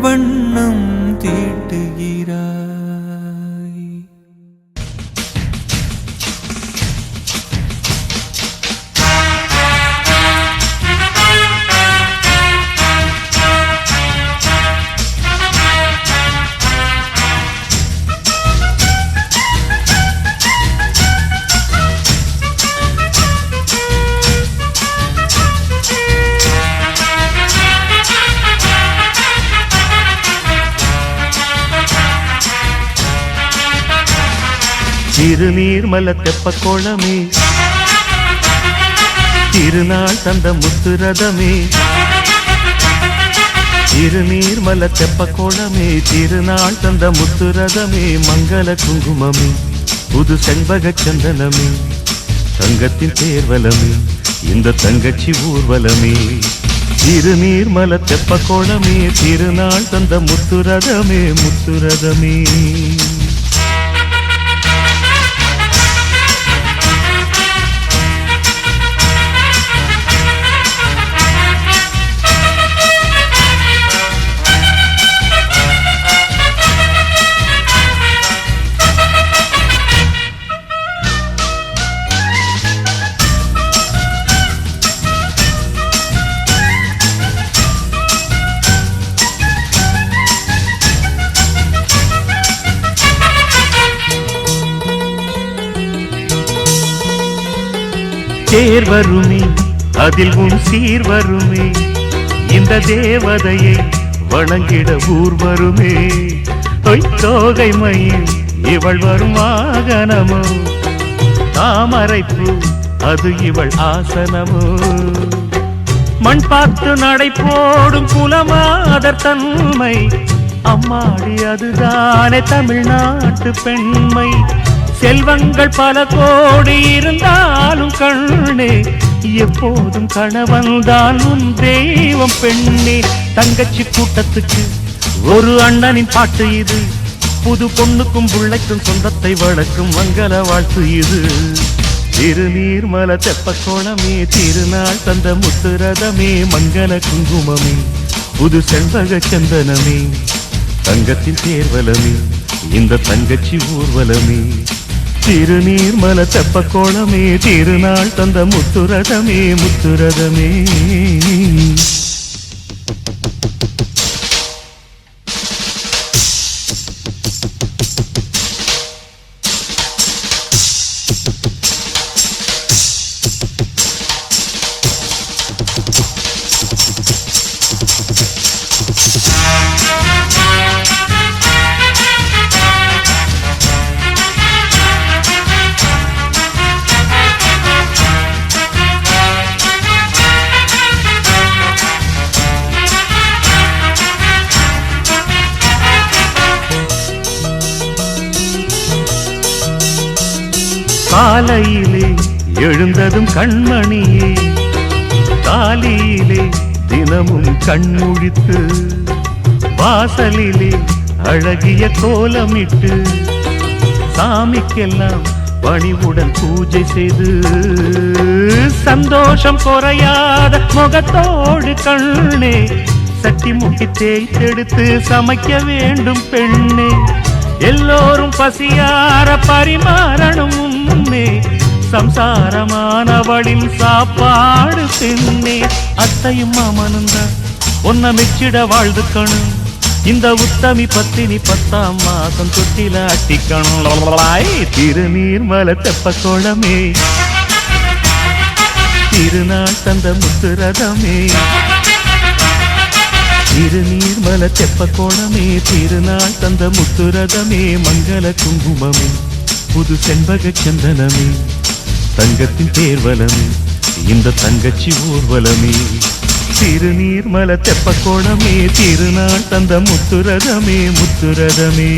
Speaker 1: வண்ணம் தீட்டுகிறாய்.
Speaker 7: திருநீர்மல தெப்ப கோலமே திருநாள் தந்த முத்துரதமே திருநீர்மல தெப்ப கோலமே திருநாள் தந்த முத்துரதமே மங்கள குங்குமமே புது செண்பக சந்தனமே தங்கத்தின் தேர்வலமே இந்த தங்கச்சி ஊர்வலமே திருநீர்மல தெப்ப கோலமே திருநாள் தந்த முத்துரதமே முத்துரதமே. தேர் வருமே அதில் உன் சீர் வருமே இந்த தேவதையை வணங்கிட ஊர் வருமே தோகை மயில் இவள் வரும் வாகனமோ தாமரைப்பூ அது இவள் ஆசனமோ மண் பார்த்து நடை போடும் குலமாதர் தன்மை அம்மாடி அதுதானே தமிழ்நாட்டு பெண்மை செல்வங்கள் பல கோடி இருந்தாலும் கண்ணே எப்போதும் கணவன்தான் உன் தெய்வம் பெண்ணே தங்கச்சி கூட்டத்துக்கு ஒரு அண்ணனின் பாட்டு இது புது பொண்ணுக்கும் பிள்ளைக்கும் சொந்தத்தை வளர்க்கும் மங்கள வாழ்த்து இது திருநீர்மல தெப்ப கோலமே திருநாள் தந்த முத்துரதமே மங்கள குங்குமமே புது செண்பக சந்தனமே தங்கத்தின் தேர்வலமே இந்த தங்கச்சி ஊர்வலமே திருநீர்மல தெப்ப கோலமே திருநாள் தந்த முத்துரதமே முத்துரதமே. காலையிலே எழுந்ததும் கண்மணியே காலியிலே தினமும் கண்முழித்து வாசலிலே அழகிய கோலமிட்டு சாமிக்கெல்லாம் பணிவுடன் பூஜை செய்து சந்தோஷம் குறையாத முகத்தோடு கண்ணே சட்டி முட்டி தேய்த்தெடுத்து சமைக்க வேண்டும் பெண்ணே எல்லோரும் பசியார பரிமாறணும் முன்னே சம்சாரமானவளின் சாப்பாடு பெண்ணே அத்தையும் மாமனும் தான் ஒன்ன மெச்சிட வாழ்ந்துக்கணும் இந்த உத்தமி பத்தினி 10ஆம் மாசம் தொட்டில அட்டிக்கணும் திருநீர்மலை தெப்ப கோலமே திருநாள் தந்த முத்துரதமே திருநீர்மலை தெப்ப கோலமே திருநாள் தந்த முத்துரதமே மங்கள குங்குமமே புது செண்பக சந்தனமே தங்கத்தின் தேர்வலமே இந்த தங்கச்சி ஊர்வலமே திருநீர்மலை தெப்ப கோலமே திருநாள் தந்த முத்துரதமே முத்துரதமே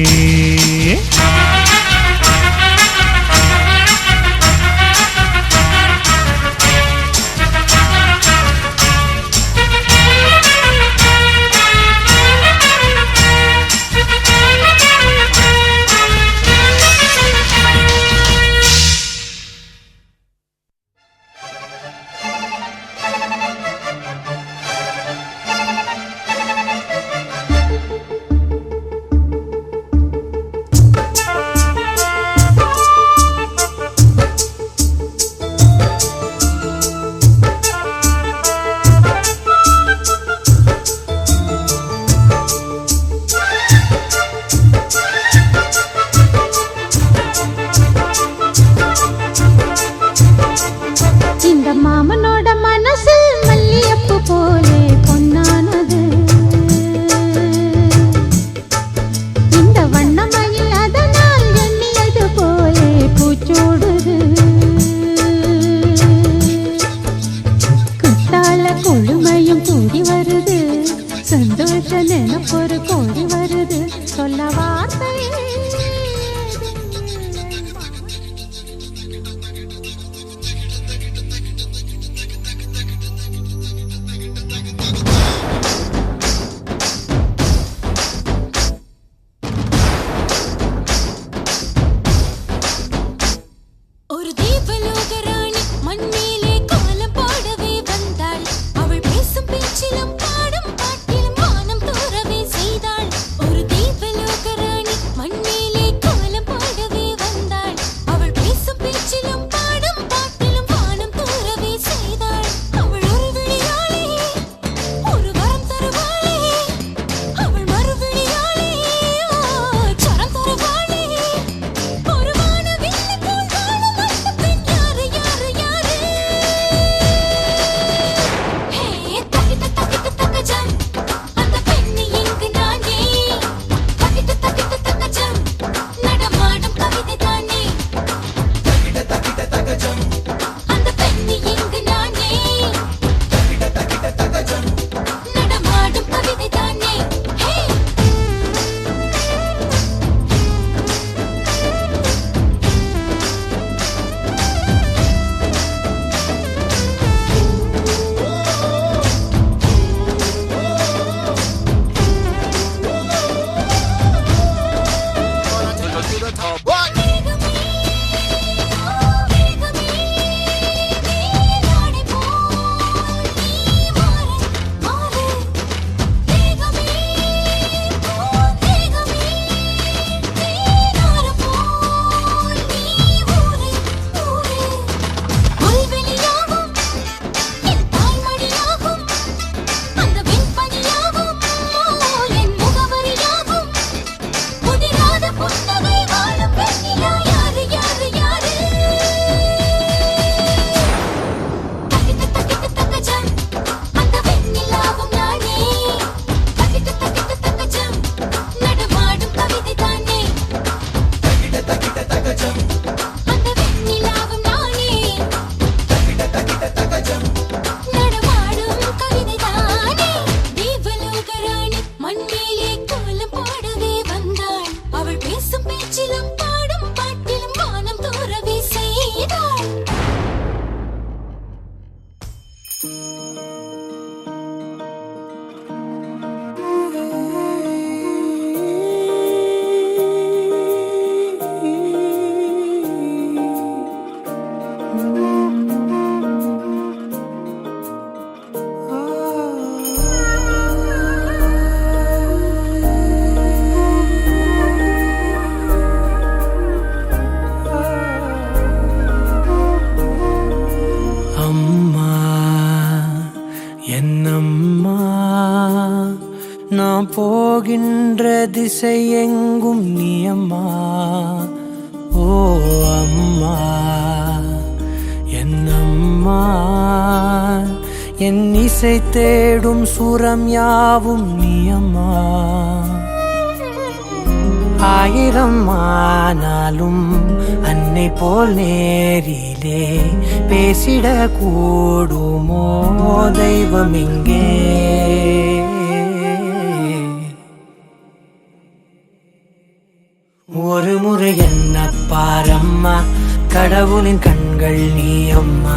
Speaker 3: பேச்சும் பாடும் பாட்டிலும் வானம் தூரவே
Speaker 1: அம்மா நான் போகின்ற திசை எங்கும் நீ அம்மா. ஓ அம்மா என் அம்மா என் இசை தேடும் சுரம் யாவும் நீ அம்மா. ஆயிரம் ஆனாலும் அன்னை போல் நேரிலே பேசிட கூடுமோ தெய்வம் இங்கே. ஒரு முறை என்ன பாரம்மா கடவுளின் கண்கள் நீ அம்மா.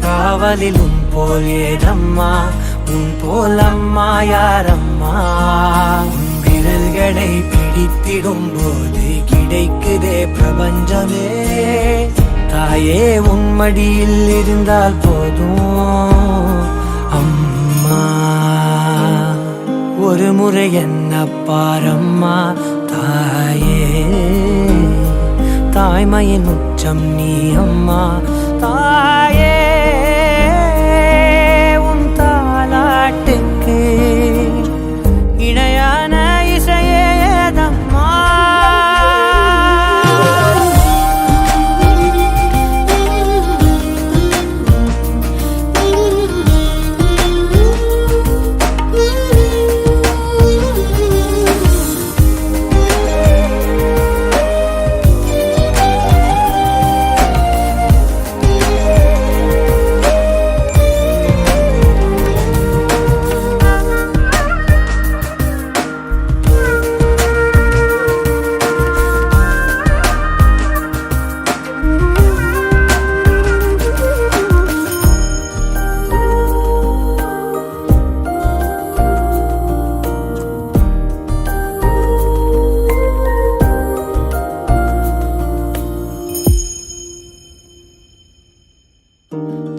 Speaker 1: காவலில் உன் போல் ஏதம்மா உன் போல் அம்மா யாரம்மா. உன் விரல்களை பிடித்திடும் போது கிடைக்குதே பிரபஞ்சமே. தாயே உன் மடியில் இருந்தால் போதும் அம்மா. ஒரு முறை என்ன பாரம்மா தாயே. தாய்மையின் உச்சம் நீ அம்மா. தாயே உன் தாலாட்டுக்கு இணையான இசையேதம்மா.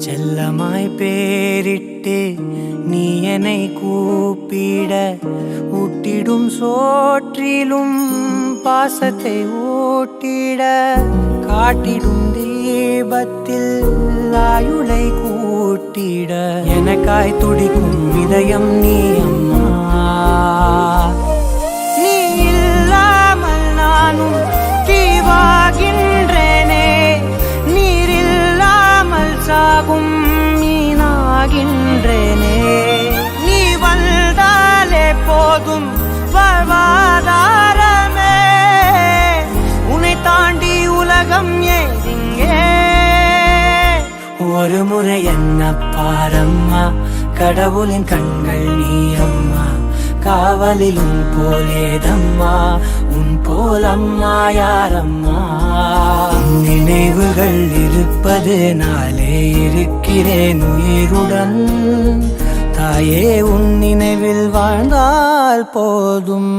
Speaker 1: செல்லமாய் பேரிட்டு நீ என்னை கூப்பிட ஊட்டிடும் சோற்றிலும் பாசத்தை ஊட்டிட காட்டிடும் தீபத்தில் ஆயுளை கூட்டிட எனக்காய் துடிக்கும் இதயம் நீ அம்மா. நீ இல்லாமல் நானும் தீவாகின்றேனே. நீரில்லாமல் சாகும் மீனாகின்றேனே. நீ வந்தாலே போதும் வாழ்வாதாரமே. உன்னை தாண்டி உலகம் ஏதிங்கே. ஒரு முறை என்ன பாரம்மா கடவுளின் கண்கள் நீ அம்மா. காவலில் உன் போலேதம்மா உன் போல் அம்மா யாரம்மா. நினைவுகள் இருப்பது நாளே இருக்கிறேன் உயிருடன். தாயே உன் நினைவில் வாழ்ந்தால் போதும்.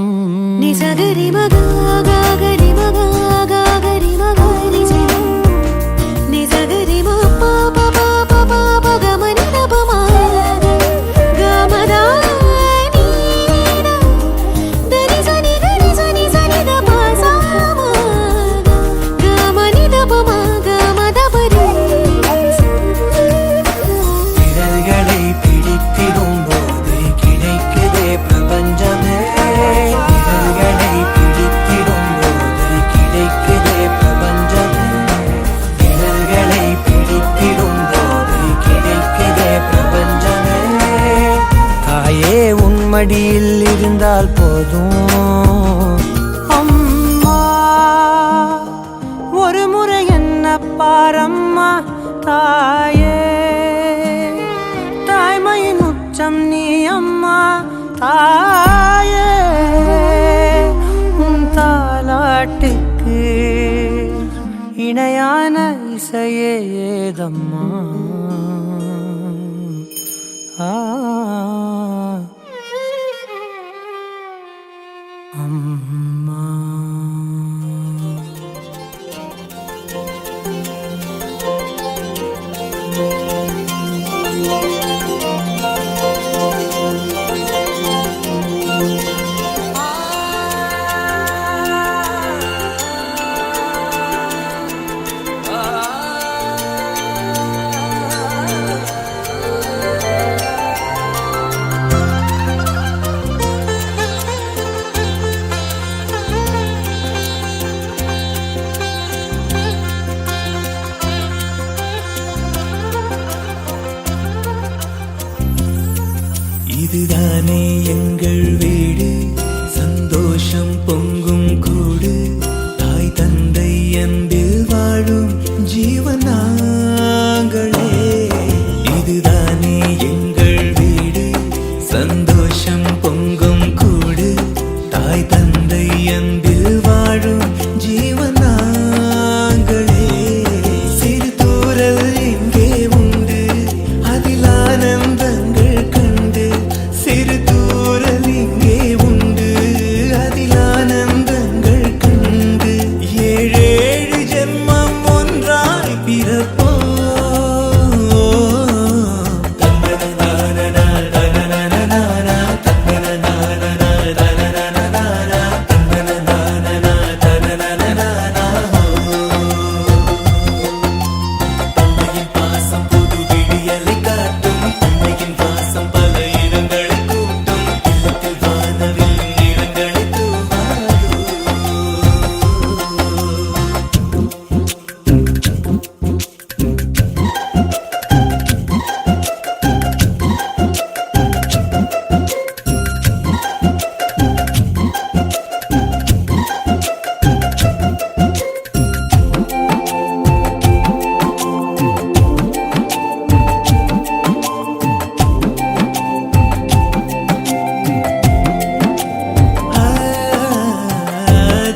Speaker 3: ni sagari maga gari maga gari maga ni sagari ma pa pa pa pa pa pa ga ma ni da pa ma ga ma da ni da da ni sa ni da pa sa ma ga ma ni da pa ma ga ma da pa ri.
Speaker 1: விரல்களை பிடித்திடும் போது கிடைக்குதே பிரபஞ்சமே. விரல்களை பிடித்திடும் போது கிடைக்குதே பிரபஞ்சமே. விரல்களை பிடித்திடும் போது கிடைக்குதே பிரபஞ்சமே. தாயே உன் மடியில் இருந்தால் போதும் அம்மா. ஒரு முறை என்ன பாரம்மா தாயே. தாய்மையின் உச்சம் நீ அம்மா. தாயே உன் தாலாட்டுக்கு இணையான இசையே ஏதம்மா. அம்மா. இதுதானே எங்கள் வீடு, சந்தோஷம் பொங்கும் கூடு, தாய் தந்தை அன்பில் வாழும் ஜீவன் நாங்களே. இதுதானே எங்கள் வீடு, சந்தோஷம் பொங்கும் கூடு, தாய் தந்தை அன்பில் வாழும் ஜீவன் நாங்களே. சிறு தூரல் எங்கே உண்டு, அதில் ஆனந்தங்கள் கண்டு. சிறு தூரல் இங்கே உண்டு, அதில் ஆனந்தங்கள் கண்டு. ஏழேழு ஜென்மம் ஒன்றாய் பிறப்போம். அன்னையின் பாசம் புது விடியலை காட்டும், அன்னையின் பாசம் பல இடங்களை கூட்டும், இல்லத்தில் வானவில் நிறங்களை தூவாதோ.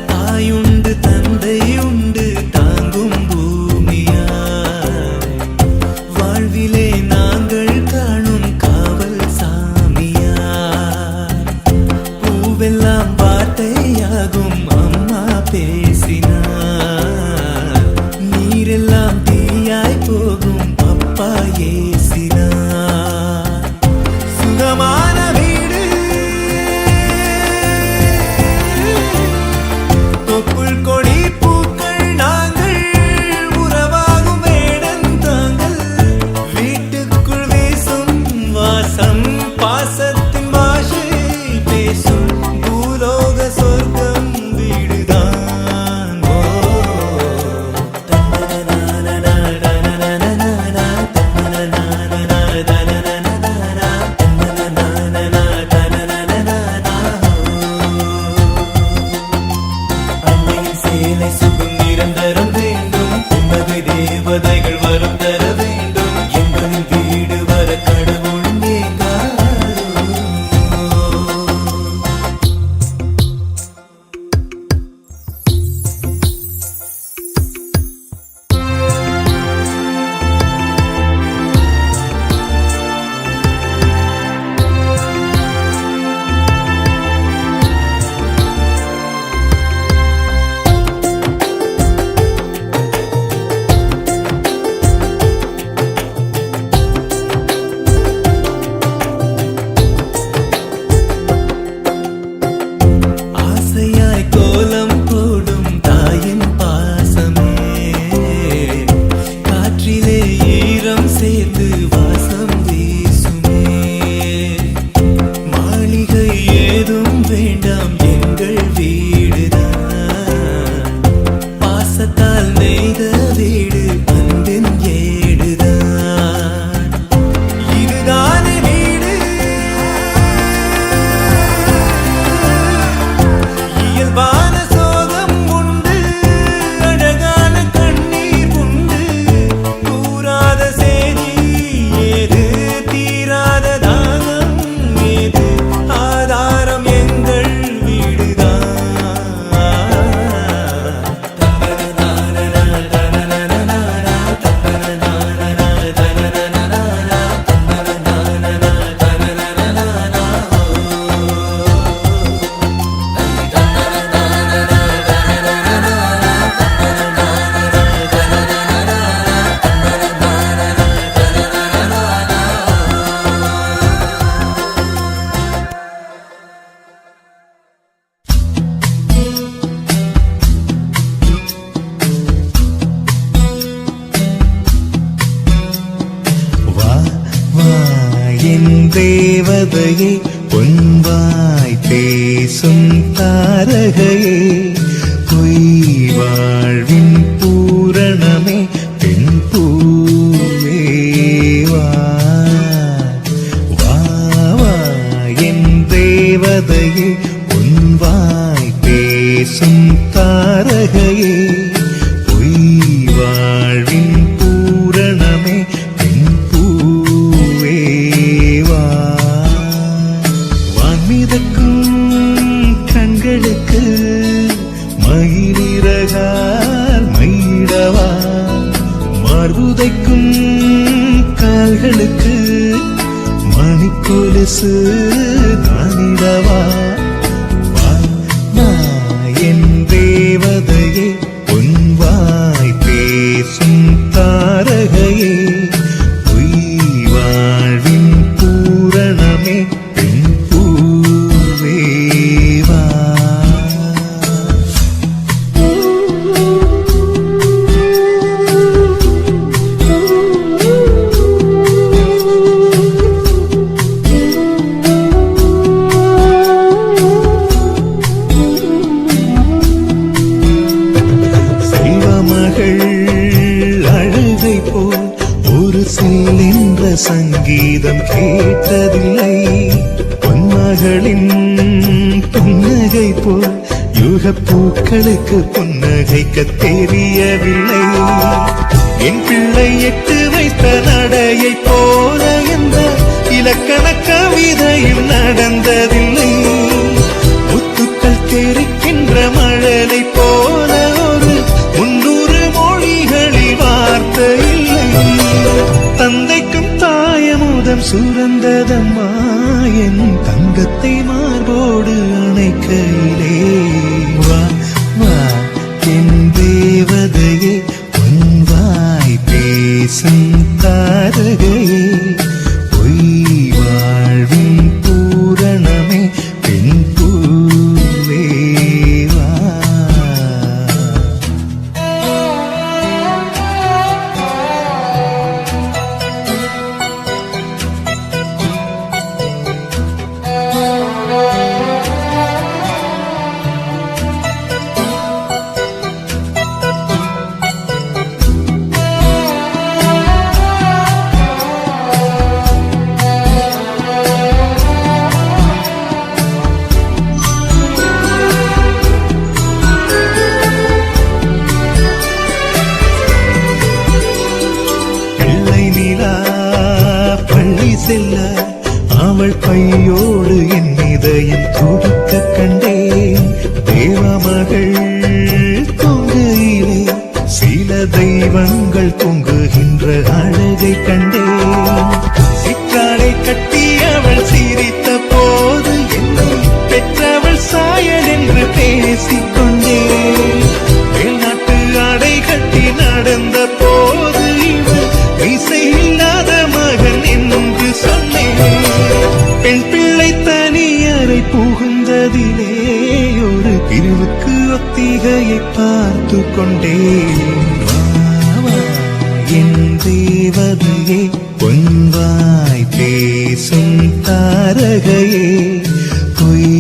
Speaker 1: தாயுண்டு தந்தையுண்டு தாங்கும் பூமியாய், வாழ்விலே நாங்கள் காணும் காவல் சாமியாய். பூவெல்லாம் வார்த்தையாகும் அம்மா பேசினார், நீரெல்லாம் தீயாய் போகும் அப்பா ஏசினார். சுகமான வீடு, தொப்புள் கொடி பூக்கள் நாங்கள், உறவாகும் வேடன் தாங்கள். வீட்டுக்குள் வீசும் வாசம் பாசத்தின் பாஷை பேசும், பூலோக சொர்க்கம் வீடுதான். ஓ தன்னனனானனா தன்னனனானா தன்னனனானனா தன்னனனானா தன்னனனானனா தன்னனனானா. அன்னையின் சேலை சுகம் நிரந்தரம் வேண்டும், புன்னகை தேவதைகள் வரும் தர வேண்டும், எங்களின் வீடு வர கடவுள் ஏங்காதோ. ஆசையாய் கோலம் போடும் தாயின் பாசமே, காற்றிலே ஈரம் சேர்ந்து வாசம் வீசுமே. மாளிகை ஏதும் வேண்டாம் எங்கள் வீடுதான், பாசத்தால் நெய்த வீடு அன்பின் ஏடுதான். இதுதானே வீடு, இயல்பான சோகம் உண்டு, அழகான கண்ணீர் உண்டு. கூறாத செய்தி ஏது, தீராத தாகம் ஏது, ஆதாரம் எங்கள் வீடுதான். தன்னனனானனா தன்னனனானா தன்னனனானனா தன்னனனானா தன்னனனானனா தன்னனனானா.
Speaker 5: வா வா என் தேவதையே, பொன்வாய் பேசும் தாரகையே, பொய் வாழ்வின் பூரணமே பெண் பூவே. வா வா வா
Speaker 8: தேவதையே உன்வாய் பேசும் தாரகையே பொய் வாழ்வின் பூரணமே என் பூவேவா வான்மிதக்கும் கண்களுக்கு மயிலிறகால் மயிடவா மார்புதைக்கும் கால்களுக்கு மணிக்கொலுசு நானிடவா என் தேவதையே உன்வாய் பேசும் தாரகையே பொய் வாழ்வின் பூரணமே பெண் பூவேவா சங்கீதம் கேட்டதில்லை பொன்மகளின் புன்னகை போல் யுக பூக்களுக்கு புன்னகைக்க தெரியவில்லை என் பிள்ளை எட்டு வைத்த நடையை போல என்ற இலக்கண கவிதையும் நடந்ததில்லை முத்துக்கள் தெரிக்கின்ற மழலை போல ஒரு 300 மொழிகளில் வார்த்தை இல்லை தந்தைக்கும் தாயமுதம் சுரந்ததம்மா என் தங்கத்தை மார்போடு அணைக்கையிலே வா வா என் தேவதையே உன்வாய் பேசும் தாரகையே பொய் வாழ்வின் பூரணமே பெண் பூவேவா செல்ல அவள் கையோடு என் இதயம் துடிக்க கண்டேன் தேவமகள் தொங்குகிலே சில தெய்வங்கள் தொங்குகின்ற அழகை கண்டேன் சிற்றாடை கட்டி அவள் சிரித்த போது என்னை பெற்றவள் சாயல் என்று பேசிக்கொண்டேன் வெளிநாட்டு ஆடை கட்டி நடந்த போது இவள் இசையில்லாத மகன் என்று சொன்னேன் பெண் பிள்ளை தனியறை புகுந்ததிலே ஒரு பிரிவுக்கு ஒத்திகையை பார்த்து கொண்டேன் என் தேவதையே பொன்வாய் பேசும் தாரகையே பொய்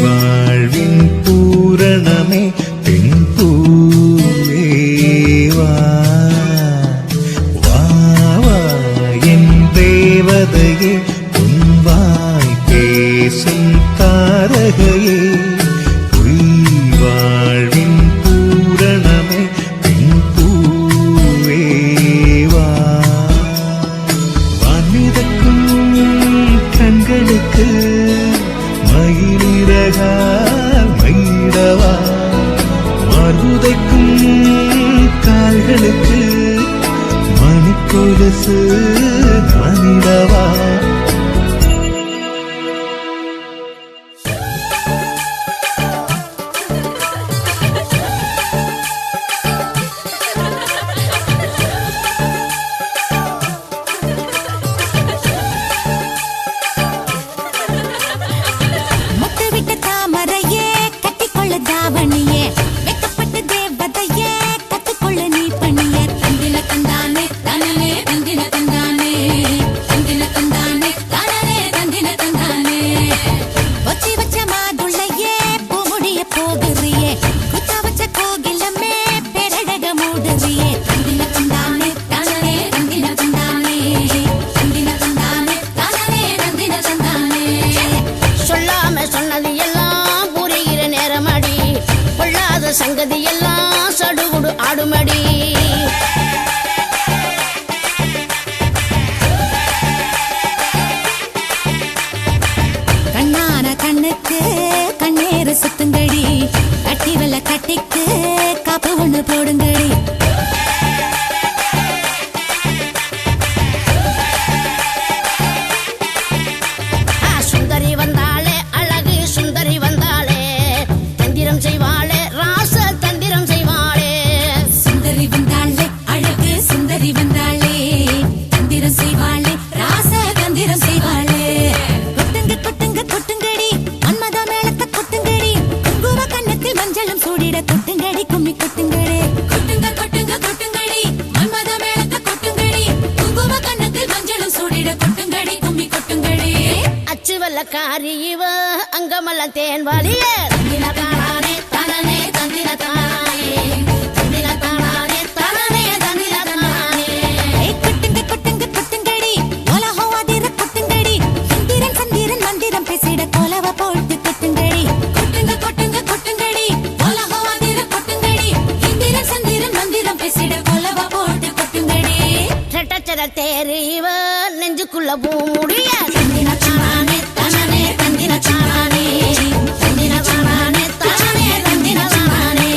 Speaker 8: வாழ்வின் பூரணமே பெண் பூவேவா தேவதையே உன்வாய் பேசும் தாரகையே பொய் வாழ்வின் பூரணமே பெண் பூவேவா வான்மிதக்கும் கண்களுக்கு மயிலிறகால் மயிடவா மார்புதைக்கும் கால்களுக்கு மணிக்கொலுசு நானிடவா
Speaker 3: முத்துவிட்ட தாமரையே கட்டிக்கொள்ள தாவணியே வெக்கப்பட்ட தேவதையே கத்துக்கொள்ள நீ பண்ணிய தந்தின தந்தானே தனனே தந்தின தந்தானே தந்தின தந்தானே அந்த சங்கதி எல்லாம் சடுகுடு ஆடுமடி. கண்ணான கண்ணுக்கு கண்ணீர் சுத்துங்கடி, கட்டி வெள்ள கட்டிக்கு காப்பு ஒண்ணு போடுங்கடி. சுந்தரி வந்தாளே அழகு சுந்தரி வந்தாளே, தந்திரம் செய்வாளே ராச தந்திரம் செய்வாளே. சுந்தரி வந்தாளே அழகு சுந்தரி வந்தாளே, தந்திரம் செய்வாளே ராச தந்திரம் செய்வாளே. கொட்டுங்க கொட்டுங்க கொட்டுங்கடி மன்மத மேளத்தை கொட்டுங்கடி, குங்கும கண்ணத்தில் மஞ்சளும் சூடிட கொட்டுங்கடி கும்மி கொட்டுங்கடி. கொட்டுங்க கொட்டுங்க கொட்டுங்கடி மன்மத மேளத்தை கொட்டுங்கடி, குங்கும கண்ணத்தில் மஞ்சளும் சூடிட கொட்டுங்கடி கும்மி கொட்டுங்கடி. அச்சு வெள்ளக்காரி இவ அங்கமெல்லாம் தேன் வாலியே, தந்திர தானே தனனே தந்திர தானே, தந்திர தானே தனனே தந்திர தானே. கொட்டுங்க கொட்டுங்க கொட்டுங்கடி உலகம் அதிர கொட்டுங்கடி, இந்திரன் சந்திரன் மந்திரம் பேசிட கோலவ போட்டு கொட்டுங்கடி. கொட்டுங்க கொட்டுங்க கொட்டுங்கடி உலகம் அதிர கொட்டுங்கடி, இந்திரன் சந்திரன் மந்திரம் பேசிட கோலவ போட்டு கொட்டுங்கடி. ரெட்டச்சர தேரு இவ நெஞ்சுக்குள்ள பூ முடிய, தந்திர தானே தனனே தந்திர தானே, தந்திர தானே தனனே தந்திர தானே,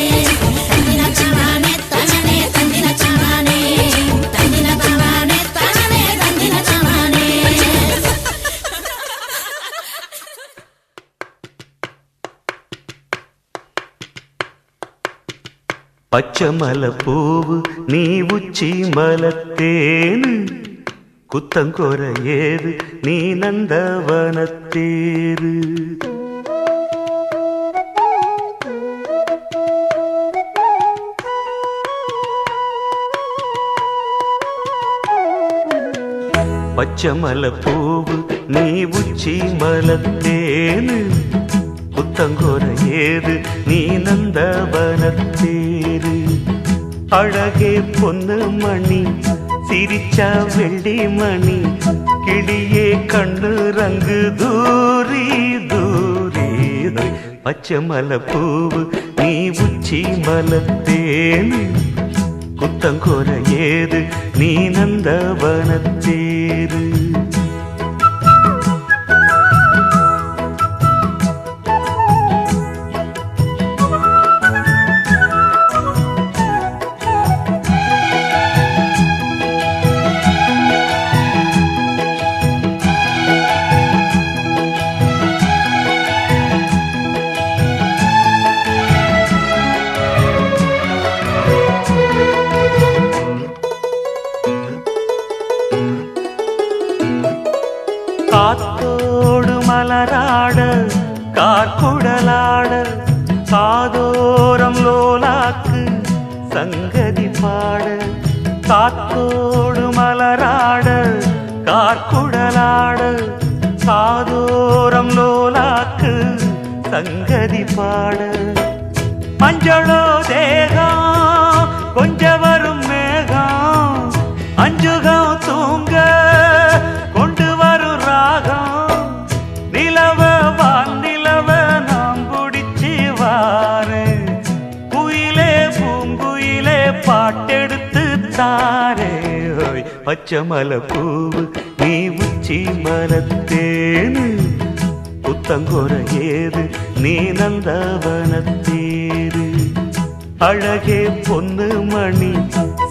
Speaker 3: தந்திர தானே தனனே தந்திர தானே, தந்திர தானே தனனே தந்திர தானே.
Speaker 7: பச்சமல பூவு நீ உச்சி மலத்தேனு, குத்தங்கொர ஏது நீ நந்தவனத்தேரு. பச்சமல பூவு நீ உச்சி மலத்தேனு, குத்தங்கொர ஏது நீ நந்தவனத்தேரு. அழகே பொன்னு மணி சிரிச்சா வெள்ளி மணி, கிளியே கண்ணு ரங்கு தூரி தூரி. பச்சமல பூவு நீ உச்சி மலத்தேனு, குத்தங்கொர ஏது நீ நந்தவனத்தேரு. காத்தோடு மலராட கார்குடலாட, காதோரம் லோலாக்கு சங்கதி பாட. காத்தோடு மலராட கார்குடலாட, காதோரம் லோலாக்கு சங்கதி பாட. மஞ்சளோ தேகம் கொஞ்ச வரும் மேகம், அஞ்சுகம் தூங்க கொண்டு வரும் ராகம். நிலவ வான் நிலவ நாம் பிடிச்சி வாரு, குயிலே பூங்குயிலே பாட்டெடுத்து தாரே. பச்சமல பூவு நீ உச்சி மலத்தேனு, குத்தங்கொர ஏது நீ நந்தவனத்தேரு. அழகே பொன்னு மணி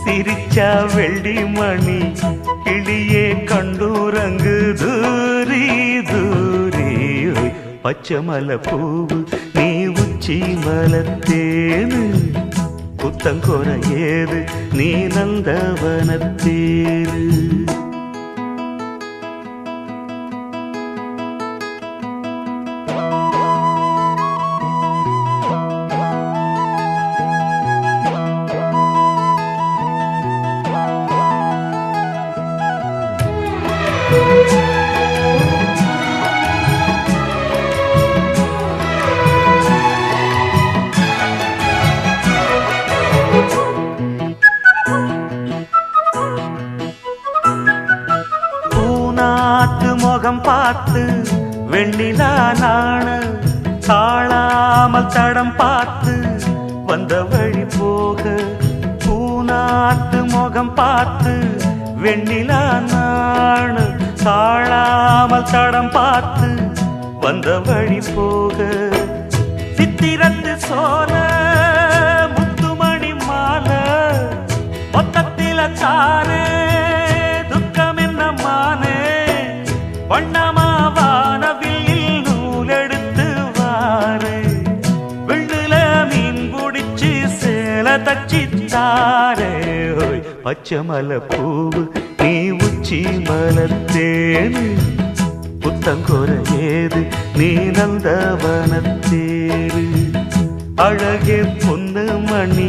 Speaker 7: சிரிச்சா வெள்ளி மணி, கிளியே கண்டூரங்கு தூரி தூரி. பச்சமல பூவு நீ உச்சி மலத்தேனு, குத்தங்கொர ஏது நீ நந்தவனத்தேரு. முகம் பார்த்து வெண்ணிலா நாண தாழாமல் தடம் பார்த்து வந்த வழி போக பூநாத்து முகம் பார்த்து வெண்ணிலா நாணு தாழாமல் தடம் பார்த்து வந்த வழி போக சித்திரத்து சோல முத்துமணி மாலை மொத்தத்தில தானே துக்கம் என்ன மானே வண்ணமா வானவில் நூலெடுத்து வாரு வெள்ளுல மீன் பிடிச்சு சேல தச்சித்தாரே பச்சை மலை பூவு நீ உச்சி மலத்தேனு புத்தங்கோர ஏது நீ நந்தவனத்தேரு அழகே பொண்ணு மணி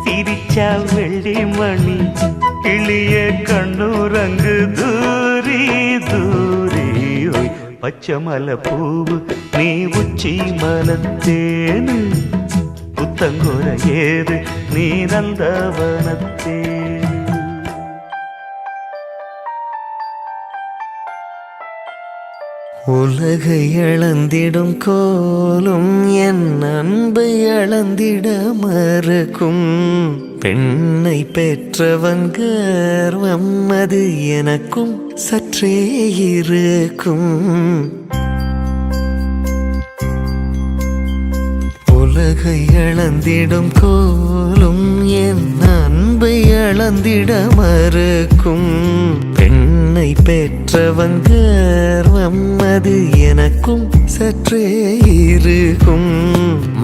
Speaker 7: சிரிச்சா வெள்ளி மணி கிளிய கண்ணுரங்கு தூரி தூரி பச்சை மலை பூவு நீ உச்சி மலத்தேனு புத்தங்கோர ஏது நீ நந்தவனத்தேரு.
Speaker 2: உலகை இழந்திடும் கோலும் என் அன்பை இழந்திட மறுக்கும் பெண்ணை பெற்றவன் கர்வம் அது எனக்கும் சற்றே இருக்கும். உலகை இழந்திடும் கோலும் என் அன்பை இழந்திட மறுக்கும் பெண்ணை பெற்றவன் கர்வம் அது எனக்கும் சற்றே இருக்கும்.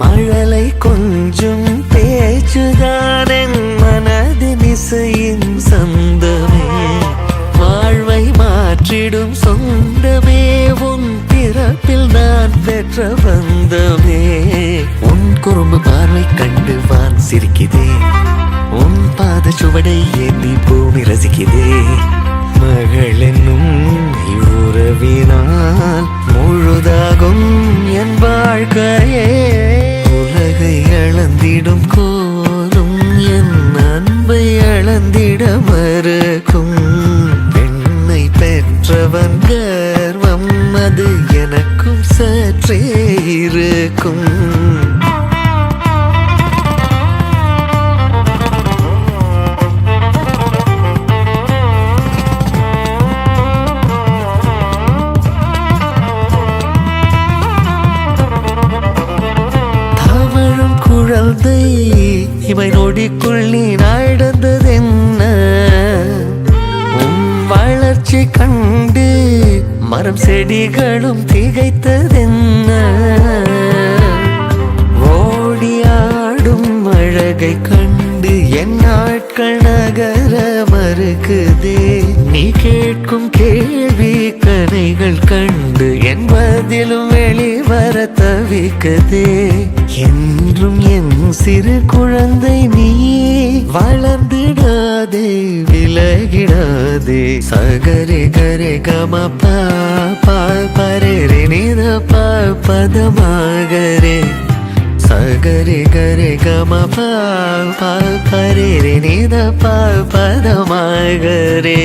Speaker 2: மழலை கொஞ்சம் பேச்சுதான் என் மனதின் இசையின் சந்தமே வாழ்வை மாற்றிடும் சொந்தமே உன் பிறப்பில் நான் பெற்ற பந்தமே. உன் குறும்பு பார்வை கண்டு வான் சிரிக்குதே உன் பாத சுவடை ஏந்தி பூமி ரசிக்குதே. மகள் என்னும் இவ்வுறவினால் முழுதாகும் என் வாழ்க்கையே. உலகை இழந்திடும் கோலும் என் அன்பை இழந்திட மறுக்கும் பெண்ணை பெற்றவன் கர்வம் அது எனக்கும் சற்றே இருக்கும். குழந்தை இவை நொடிக்குள் நீ நடந்ததென்ன உன் வளர்ச்சி கண்டு மரம் செடிகளும் திகைத்ததென்ன ஓடியாடும் அழகை கண்டு என் நாட்கள் நகர மறுக்குதே. நீ கேட்கும் கேள்வி கனைகள் கண்டு என் பதிலும் வெளிவர தவிக்குதே. என்றும் என் சிறு குழந்தை நீ வளர்ந்திடாதே விலகிடாதே. சகரி கரி கம பரே நித பதமாகரே சகரி கரி கம பரே நித பதமாகரே.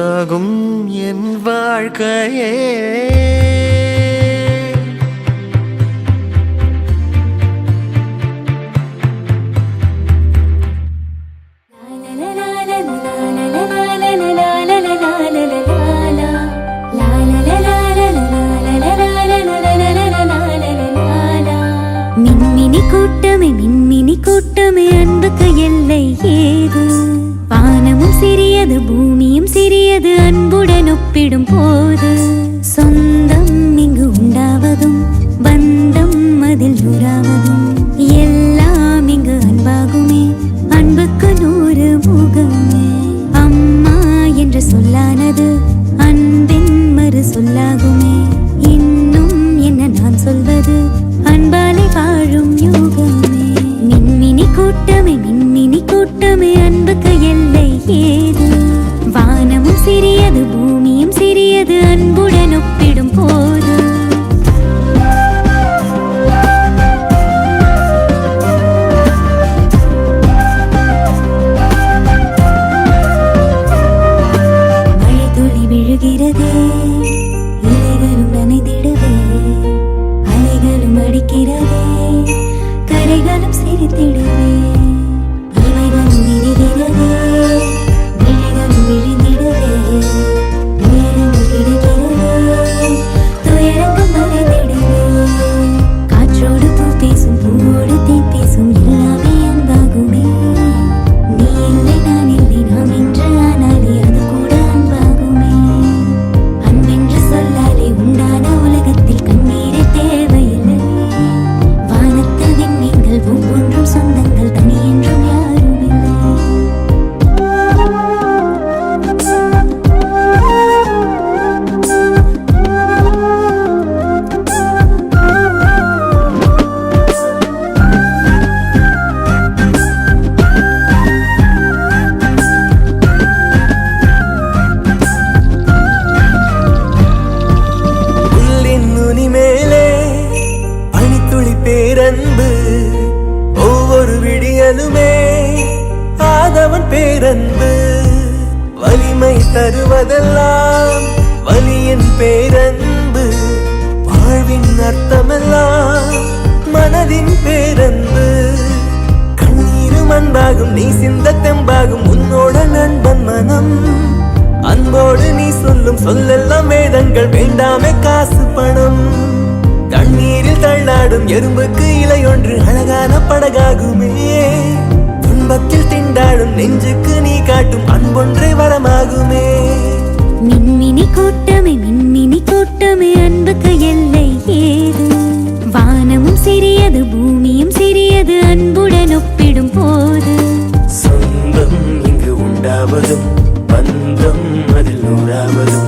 Speaker 4: ஆகும் என் வாழ்க்கையே
Speaker 3: மின்மினி கூட்டமே அன்புக்கு எல்லை ஏது வானமும் சிறியது பூமியும் சிறியது அன்புடன் ஒப்பிடும் போது சொந்தம் இங்கு உண்டாவதும் பந்தம் அதில் உறாவதும் எல்லாம் இங்கு அன்பாகுமே அன்புக்கு 100 முகமே அம்மா என்ற சொல்லானது அன்பின் மறு சொல்லாகுமே இன்னும் என்ன நான் சொல்வது அன்பாலே வாழும் யுகமே மின்மினி கூட்டமே அன்புக்கு எல்லை ஏது வானமும் சிறியது பூமியும் சிறியது அன்புடன் ஒப்பிடும் போது மழை துளி விழுகிறதே இலைகளும் நனைந்திடவே அலைகளும் அடிக்கிறதே கரைகளும் சிரித்திடவே இவைகளும் விரிகிறதே விழிகளும் விழிந்திடவே நேரங்கள் கிடைக்கிறதே துயரங்கள் மறைந்திடவே காற்றோடு பூ பேசும் பூவோடு தேன் பேசும் எல்லாமே அன்பாகுமே நீ இல்லை நான் இல்லை நாம் என்று ஆனாலே அது கூட அன்பாகுமே அன்பென்று சொல்லாலே உண்டான உலகத்தில் கண்ணீரே தேவையில்லை வானத்தில் விண்மீன்கள் ஒவ்வொன்றும் சொந்தங்கள் தனி என்றும் யாரும் இல்லை
Speaker 4: புல்லின் நுனி மேலே பனித்துளி பேரன்பு ஒவ்வொரு விடியலுமே ஆதவன் பேரன்பு வலிமை தருவதெல்லாம் வலியின் பேரன்பு வாழ்வின் அர்த்தமெல்லாம் மனதின் பேரன்பு கண்ணீரும் அன்பாகும் நீ சிந்த தெம்பாகும் உன்னோட நண்பன் மனம் அன்போடு நீ சொல்லும் சொல்லெல்லாம் வேதங்கள் வேண்டாமே காசு பணம் தண்ணீரில் தள்ளாடும் எறும்புக்கு இலை ஒன்று அழகான படகாகுமே துன்பத்தில் திண்டாடும் நெஞ்சுக்கு நீ காட்டும் அன்பொன்றே வரமாகுமே
Speaker 3: மின்மினி கூட்டமே அன்புக்கு எல்லை ஏது வானமும் சிறியது பூமியும் சிறியது அன்புடன் ஒப்பிடும் போது
Speaker 4: சொந்தம் இங்கு உண்டாவதும் பந்தம் அதில் நூறாவதும்